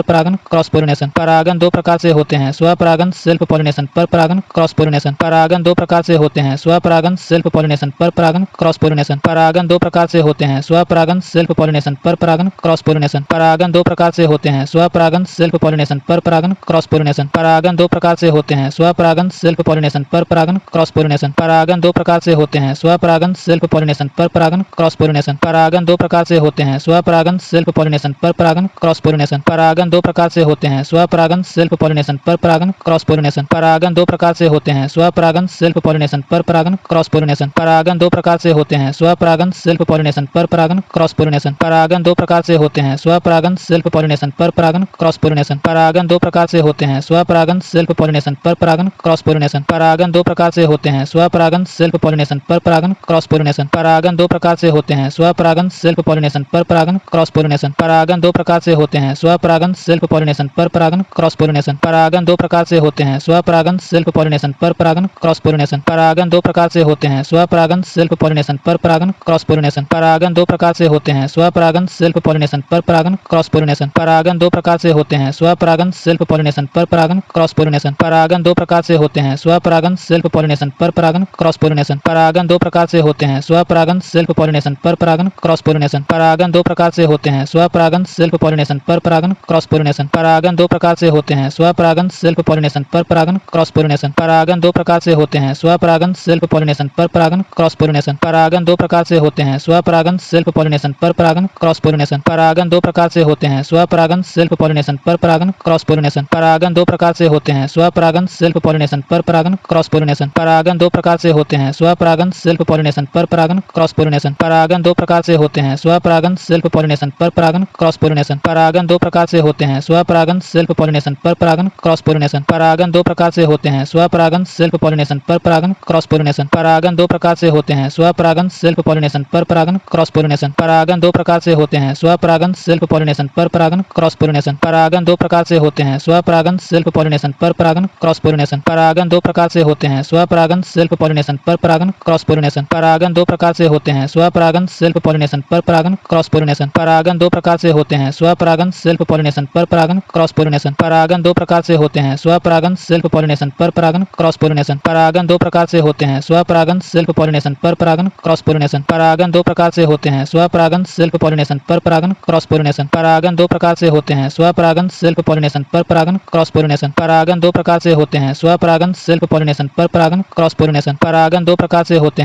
A: परागन क्रॉस पॉलिनेशन। परागन दो प्रकार से होते हैं, स्वपरागन सेल्फ पॉलिनेशन, पर परागन क्रॉस पॉलिनेशन। परागन दो प्रकार से होते हैं, स्वपरागन सेल्फ पॉलिनेशन, पर परागन क्रॉस पॉलिनेशन। परागन दो प्रकार से होते हैं, स्वपरागन सेल्फ पॉलिनेशन, पर परागन क्रॉस पॉलिनेशन। परागन दो प्रकार से होते हैं, स्वपरागन सेल्फ पॉलिनेशन, पर परागन क्रॉस पॉलिनेशन। परागन दो प्रकार से होते हैं, स्वपरागन सेल्फ पॉलिनेशन, पर परागन क्रॉस पॉलिनेशन। परागन दो प्रकार से होते हैं, स्वपरागन सेल्फ पॉलिनेशन, पर परागन क्रॉस पॉलिनेशन। परागन दो प्रकार से होते हैं, स्वपरागन सेल्फ पॉलिनेशन, पर परागन क्रॉस पॉलिनेशन। परागन दो प्रकार से होते हैं, स्वपरागन सेल्फ पॉलिनेशन, पर परागन क्रॉस पॉलिनेशन। परागन दो प्रकार से होते हैं, स्वपरागन सेल्फ पॉलिनेशन, पर परागन क्रॉस पॉलिनेशन। परागन दो प्रकार से होते हैं, स्वपरागन सेल्फ पॉलिनेशन, पर परागन क्रॉस पॉलिनेशन। परागन दो प्रकार से होते हैं, स्वपरागन सेल्फ पॉलिनेशन, पर परागन क्रॉस पॉलिनेशन। परागन दो प्रकार से होते हैं, स्वपरागन सेल्फ पॉलिनेशन, पर परागन क्रॉस पॉलिनेशन। परागन दो प्रकार से होते हैं, स्वपरागन सेल्फ पॉलिनेशन, पर परागन क्रॉस पॉलिनेशन। परागन दो प्रकार से होते हैं, स्वपरागन सेल्फ पॉलिनेशन, पर परागन क्रॉस पॉलिनेशन। परागन दो प्रकार से होते हैं, स्वपरागन सेल्फ पॉलिनेशन, पर परागन क्रॉस पॉलिनेशन। परागन दो प्रकार से होते हैं, स्वपरागन सेल्फ पॉलिनेशन, पर परागन क्रॉस पॉलिनेशन। परागन दो प्रकार से होते हैं, स्वपरागन सेल्फ पॉलिनेशन, पर परागन क्रॉस पॉलिनेशन। परागन दो प्रकार से होते हैं, स्वपरागन सेल्फ पॉलिनेशन, पर परागन क्रॉस पॉलिनेशन। परागन दो प्रकार से होते हैं, स्वपरागन सेल्फ पॉलिनेशन, पर परागन क्रॉस पॉलिनेशन। परागन दो प्रकार से होते हैं, स्वपरागन सेल्फ पॉलिनेशन, पर परागन क्रॉस पॉलिनेशन। परागन दो प्रकार से होते हैं, स्वपरागन सेल्फ पॉलिनेशन, पर परागन क्रॉस पॉलिनेशन। परागन दो प्रकार से होते हैं, स्वपरागन सेल्फ पॉलिनेशन, पर परागन क्रॉस पॉलिनेशन। परागन दो प्रकार से होते हैं, स्वपरागन सेल्फ पॉलिनेशन, पर परागन क्रॉस पॉलिनेशन। परागन दो प्रकार से होते हैं, स्वपरागन सेल्फ पॉलिनेशन, पर परागन क्रॉस पॉलिनेशन। परागन दो प्रकार से होते हैं, स्वपरागन सेल्फ पॉलिनेशन, पर परागन क्रॉस पॉलिनेशन। परागन दो प्रकार से होते हैं, स्वपरागन सेल्फ पॉलिनेशन, पर परागन क्रॉस पॉलिनेशन। परागन दो प्रकार से होते हैं, स्वपरागन सेल्फ पॉलिनेशन, पर परागन क्रॉस पॉलिनेशन। परागन दो प्रकार से होते हैं, स्वपरागन सेल्फ पॉलिनेशन, पर परागन क्रॉस पॉलिनेशन। परागन दो प्रकार से होते हैं, स्वपरागन सेल्फ पॉलिनेशन, पर परागन क्रॉस पॉलिनेशन। परागन दो प्रकार से होते हैं, स्वपरागन सेल्फ पॉलिनेशन, पर परागन क्रॉस पॉलिनेशन। परागन दो प्रकार से होते हैं, स्वपरागन सेल्फ पॉलिनेशन, पर परागन क्रॉस पॉलिनेशन। परागन दो प्रकार से होते हैं, स्वपरागन सेल्फ पॉलिनेशन, पर परागन क्रॉस पॉलिनेशन। परागन दो प्रकार से होते हैं, स्वपरागन सेल्फ पॉलिनेशन, पर परागन क्रॉस पॉलिनेशन। परागन दो प्रकार से होते हैं, स्वपरागन सेल्फ पॉलिनेशन, पर परागन क्रॉस पॉलिनेशन। परागन दो प्रकार से होते हैं, स्वपरागन सेल्फ पॉलिनेशन, पर परागन क्रॉस पॉलिनेशन। परागन दो प्रकार से होते हैं, स्वपरागन सेल्फ पॉलिनेशन, पर परागन क्रॉस पॉलिनेशन। परागन दो प्रकार से होते हैं, स्वपरागन सेल्फ पॉलिनेशन, पर परागन क्रॉस पॉलिनेशन। परागन दो प्रकार से होते हैं, स्वपरागन सेल्फ पॉलिनेशन, पर परागन क्रॉस पॉलिनेशन। परागन दो प्रकार से होते हैं, स्वपरागन सेल्फ पॉलिनेशन, पर परागन क्रॉस पॉलिनेशन। परागन दो प्रकार से होते हैं, स्वपरागन सेल्फ पॉलिनेशन, पर परागन क्रॉस पॉलिनेशन। परागन दो प्रकार से होते हैं, स्वपरागन सेल्फ पॉलिनेशन, पर परागन क्रॉस पॉलिनेशन। परागन दो प्रकार से होते हैं, स्वपरागन सेल्फ पॉलिनेशन, पर परागन क्रॉस पॉलिनेशन। परागन दो प्रकार से होते हैं, स्वपरागन सेल्फ पॉलिनेशन, पर परागन क्रॉस पॉलिनेशन। परागन दो प्रकार से होते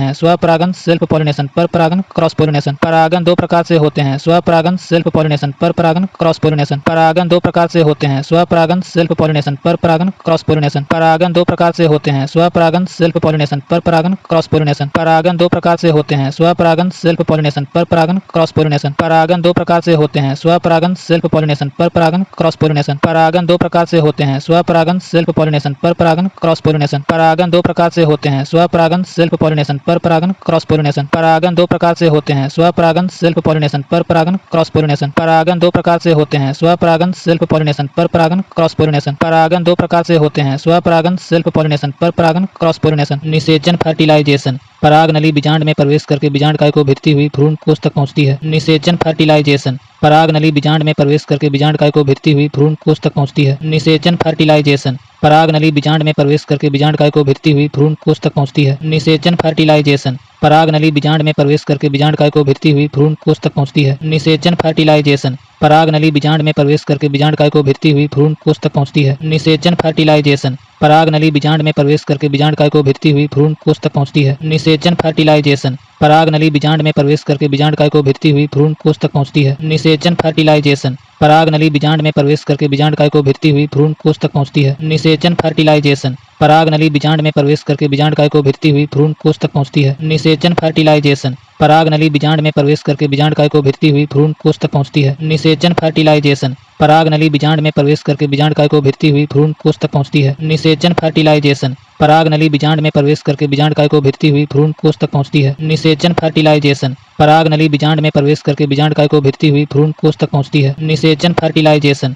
A: हैं, स्वपरागन सेल्फ पॉलिनेशन, पर परागन क्रॉस पॉलिनेशन। परागन दो प्रकार से होते हैं, स्वपरागन सेल्फ पॉलिनेशन, पर परागन क्रॉस पॉलिनेशन। परागन दो प्रकार से होते हैं, स्वपरागन सेल्फ पॉलिनेशन, पर परागन क्रॉस पॉलिनेशन। परागन दो प्रकार से होते हैं, स्वपरागन सेल्फ पॉलिनेशन, पर परागन क्रॉस पॉलिनेशन। परागन दो प्रकार से होते हैं, स्वपरागन सेल्फ पॉलिनेशन, पर परागन क्रॉस पॉलिनेशन। परागन दो प्रकार से होते हैं, स्वपरागन सेल्फ पॉलिनेशन, पर परागन क्रॉस पॉलिनेशन। परागन दो प्रकार से होते हैं, स्वपरागन सेल्फ पॉलिनेशन, पर परागन क्रॉस पॉलिनेशन। परागन दो प्रकार से होते हैं, स्वपरागन सेल्फ पॉलिनेशन, पर परागन क्रॉस पॉलिनेशन। परागन दो प्रकार से होते हैं, स्वपरागन सेल्फ पॉलिनेशन, पर परागन क्रॉस पॉलिनेशन। परागन दो प्रकार से होते हैं, स्वपरागन सेल्फ पॉलिनेशन, पर परागन क्रॉस पॉलिनेशन। निषेचन फर्टिलाइजेशन, पराग नली बीजांड में प्रवेश करके बीजांड को भिड़ती हुई भ्रूण कोष तक पहुंचती है। निषेचन फर्टिलाइजेशन, पराग नली बीजांड में प्रवेश करके बीजांड को भिड़ती हुई भ्रूण कोष तक पहुंचती है। निषेचन फर्टिलाइजेशन, पराग नली बीजांड में प्रवेश करके बीजांड को भिड़ती हुई भ्रूण कोष तक पहुंचती है। निषेचन फर्टिलाइजेशन, पराग नली बीजांड में प्रवेश करके बीजांड को भिड़ती हुई भ्रूण कोष तक पहुंचती है। निषेचन फर्टिलाइजेशन, पराग नली बीजांड में प्रवेश करके बीजांड को भिड़ती हुई भ्रूण कोष तक पहुंचती है। निषेचन फर्टिलाइजेशन, पराग नली बीजांड में प्रवेश करके बीजांड को भिड़ती हुई भ्रूण कोष तक पहुंचती है। निषेचन फर्टिलाइजेशन, पराग नली बीजांड में प्रवेश करके बीजांड को भिड़ती हुई भ्रूण कोष तक पहुंचती है। निषेचन फर्टिलाइजेशन, पराग नली बीजांड में प्रवेश करके बीजांड को भिड़ती हुई भ्रूण कोष तक पहुंचती है। निषेचन फर्टिलाइजेशन, पराग नली बीजांड में प्रवेश करके बीजांड को भिड़ती हुई भ्रूण कोष तक पहुंचती है। निषेचन फर्टिलाइजेशन, पराग नली बीजांड में प्रवेश करके बीजांड को भिड़ती हुई भ्रूण कोष तक पहुंचती है। निषेचन फर्टिलाइजेशन, पराग नली बीजांड में प्रवेश करके बीजांड को भिड़ती हुई भ्रूण कोष तक पहुंचती है। निषेचन फर्टिलाइजेशन, पराग नली बीजांड में प्रवेश करके बीजांड को भिड़ती हुई भ्रूण कोष तक पहुंचती है। निषेचन फर्टिलाइजेशन, पराग नली बीजांड में प्रवेश करके बीजांड को भिड़ती हुई भ्रूण कोष तक पहुंचती है। निषेचन फर्टिलाइजेशन,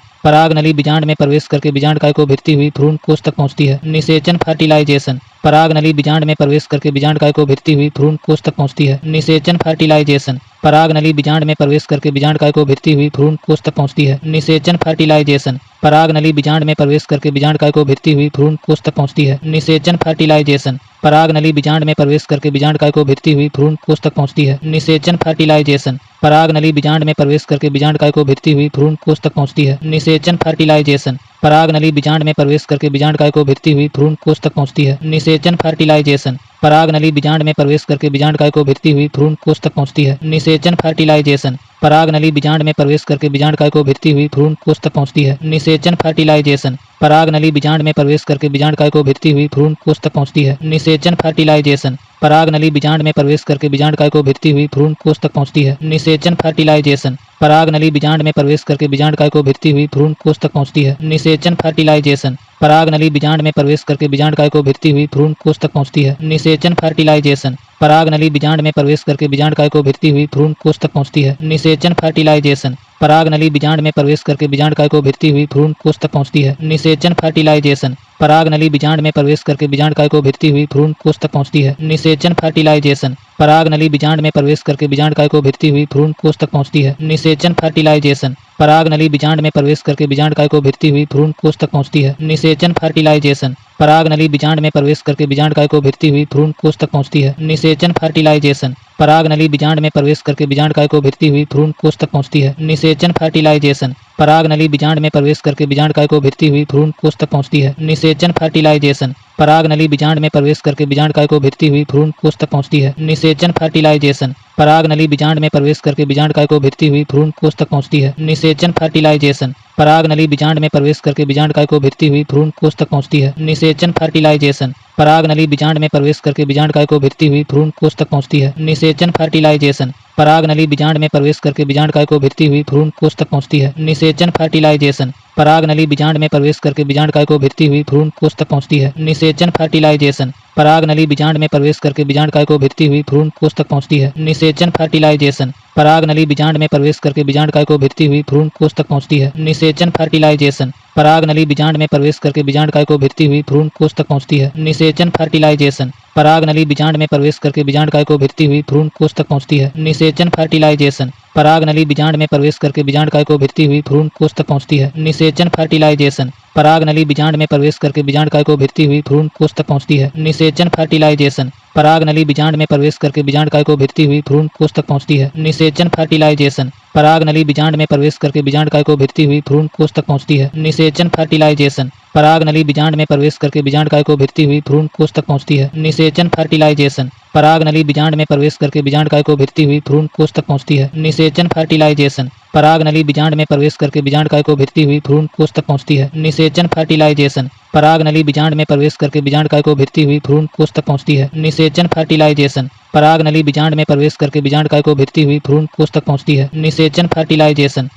A: पराग नली बीजांड में प्रवेश करके बीजांड को भिड़ती हुई भ्रूण कोष तक पहुंचती है। निषेचन फर्टिलाइजेशन, पराग नली बीजांड में प्रवेश करके बीजांड को भिड़ती हुई भ्रूण कोष तक पहुंचती है। निषेचन फर्टिलाइजेशन, पराग नली बीजांड में प्रवेश करके बीजांड को भिड़ती हुई भ्रूण कोष तक पहुंचती है। निषेचन फर्टिलाइजेशन, पराग नली बीजांड में प्रवेश करके बीजांड को भिड़ती हुई भ्रूण कोष तक पहुंचती है। निषेचन फर्टिलाइजेशन, पराग नली बीजांड में प्रवेश करके बीजांड को भिड़ती हुई भ्रूण कोष तक पहुंचती है। निषेचन फर्टिलाइजेशन, पराग नली बीजांड में प्रवेश करके बीजांड को भिड़ती हुई भ्रूण कोष तक पहुंचती है। निषेचन फर्टिलाइजेशन, पराग नली बीजांड में प्रवेश करके बीजांड को भिड़ती हुई भ्रूण कोष तक पहुंचती है। निषेचन फर्टिलाइजेशन, पराग नली बीजांड में प्रवेश करके बीजांड को भिड़ती हुई भ्रूण कोष तक पहुंचती है। निषेचन फर्टिलाइजेशन, पराग नली बीजांड में प्रवेश करके बीजांड को भिड़ती हुई भ्रूण कोष तक पहुंचती है। निषेचन फर्टिलाइजेशन, पराग नली बीजांड में प्रवेश करके बीजांड को भिड़ती हुई भ्रूण कोष तक पहुंचती है। निषेचन फर्टिलाइजेशन, पराग नली बीजांड में प्रवेश करके बीजांड को भिड़ती हुई भ्रूण कोष तक पहुंचती है। निषेचन फर्टिलाइजेशन, पराग नली बीजांड में प्रवेश करके बीजांड को भिड़ती हुई भ्रूण कोष तक पहुंचती है। निषेचन फर्टिलाइजेशन, पराग नली बीजांड में प्रवेश करके बीजांड को भिड़ती हुई भ्रूण कोष तक पहुंचती है। निषेचन फर्टिलाइजेशन, पराग नली बीजांड में प्रवेश करके बीजांड को भिड़ती हुई भ्रूण कोष तक पहुंचती है। निषेचन फर्टिलाइजेशन, पराग नली बीजांड में प्रवेश करके बीजांड को भिड़ती हुई भ्रूण कोष तक पहुंचती है। निषेचन फर्टिलाइजेशन, पराग नली बीजांड में प्रवेश करके बीजांड को भिड़ती हुई भ्रूण कोष तक पहुंचती है। निषेचन फर्टिलाइजेशन, पराग नली बीजांड में प्रवेश करके बीजांड को भिड़ती हुई भ्रूण कोष तक पहुंचती है। निषेचन फर्टिलाइजेशन, पराग नली बीजांड में प्रवेश करके बीजांड को भिड़ती हुई भ्रूण कोष तक पहुंचती है। निषेचन फर्टिलाइजेशन, पराग नली बीजांड में प्रवेश करके बीजांड को भिड़ती हुई भ्रूण कोष तक पहुंचती है। निषेचन फर्टिलाइजेशन, पराग नली बीजांड में प्रवेश करके बीजांड को भिड़ती हुई भ्रूण कोष तक पहुंचती है। निषेचन फर्टिलाइजेशन, पराग नली बीजांड में प्रवेश करके बीजांड को भिड़ती हुई भ्रूण कोष तक पहुंचती है। निषेचन फर्टिलाइजेशन, पराग नली बीजांड में प्रवेश करके बीजांड को भिड़ती हुई भ्रूण कोष तक पहुंचती है। निषेचन फर्टिलाइजेशन, पराग नली बीजांड में प्रवेश करके बीजांड को भिड़ती हुई भ्रूण कोष तक पहुंचती है। निषेचन फर्टिलाइजेशन, पराग नली बीजांड में प्रवेश करके बीजांड को भिड़ती हुई भ्रूण कोष तक पहुंचती है। निषेचन फर्टिलाइजेशन, पराग नली बीजांड में प्रवेश करके बीजांड को भिड़ती हुई भ्रूण कोष तक पहुंचती है। निषेचन फर्टिलाइजेशन, पराग नली बीजांड में प्रवेश करके बीजांड को भिड़ती हुई भ्रूण कोष तक पहुंचती है। निषेचन फर्टिलाइजेशन, पराग नली बीजांड में प्रवेश करके बीजांड को भिड़ती हुई भ्रूण कोष तक पहुंचती है। निषेचन फर्टिलाइजेशन, पराग नली बीजांड में प्रवेश करके बीजांड को भिड़ती हुई भ्रूण कोष तक पहुंचती है। निषेचन फर्टिलाइजेशन, पराग नली बीजांड में प्रवेश करके बीजांड को भिड़ती हुई भ्रूण कोष तक पहुंचती है। निषेचन फर्टिलाइजेशन, पराग नली बीजांड में प्रवेश करके बीजांड को भिड़ती हुई भ्रूण कोष तक पहुंचती है। निषेचन फर्टिलाइजेशन, पराग नली बीजांड में प्रवेश करके बीजांड को भिड़ती हुई भ्रूण कोष तक पहुंचती है। निषेचन फर्टिलाइजेशन, पराग नली बीजांड में प्रवेश करके बीजांड को भिड़ती हुई भ्रूण कोष तक पहुंचती है। निषेचन फर्टिलाइजेशन, पराग नली बीजांड में प्रवेश करके बीजांड को भिड़ती हुई भ्रूण कोष तक पहुंचती है। निषेचन फर्टिलाइजेशन, पराग नली बीजांड में प्रवेश करके बीजांड को भिड़ती हुई भ्रूण कोष तक पहुंचती है। निषेचन फर्टिलाइजेशन, पराग नली बीजांड में प्रवेश करके बीजांड को भिड़ती हुई भ्रूण कोष तक पहुंचती है। निषेचन फर्टिलाइजेशन, पराग नली बीजांड में प्रवेश करके बीजांड को भिड़ती हुई भ्रूण कोष तक पहुंचती है। निषेचन फर्टिलाइजेशन, पराग नली बीजांड में प्रवेश करके बीजांड को भिड़ती हुई भ्रूण कोष तक पहुंचती है। निषेचन फर्टिलाइजेशन, पराग नली बीजांड में प्रवेश करके बीजांड को भिड़ती हुई भ्रूण कोष तक पहुंचती है। निषेचन फर्टिलाइजेशन, पराग नली बीजांड में प्रवेश करके बीजांड को भिड़ती हुई भ्रूण कोष तक पहुंचती है। निषेचन फर्टिलाइजेशन, पराग नली बीजांड में प्रवेश करके बीजांड को भिड़ती हुई भ्रूण कोष तक पहुंचती है। निषेचन फर्टिलाइजेशन,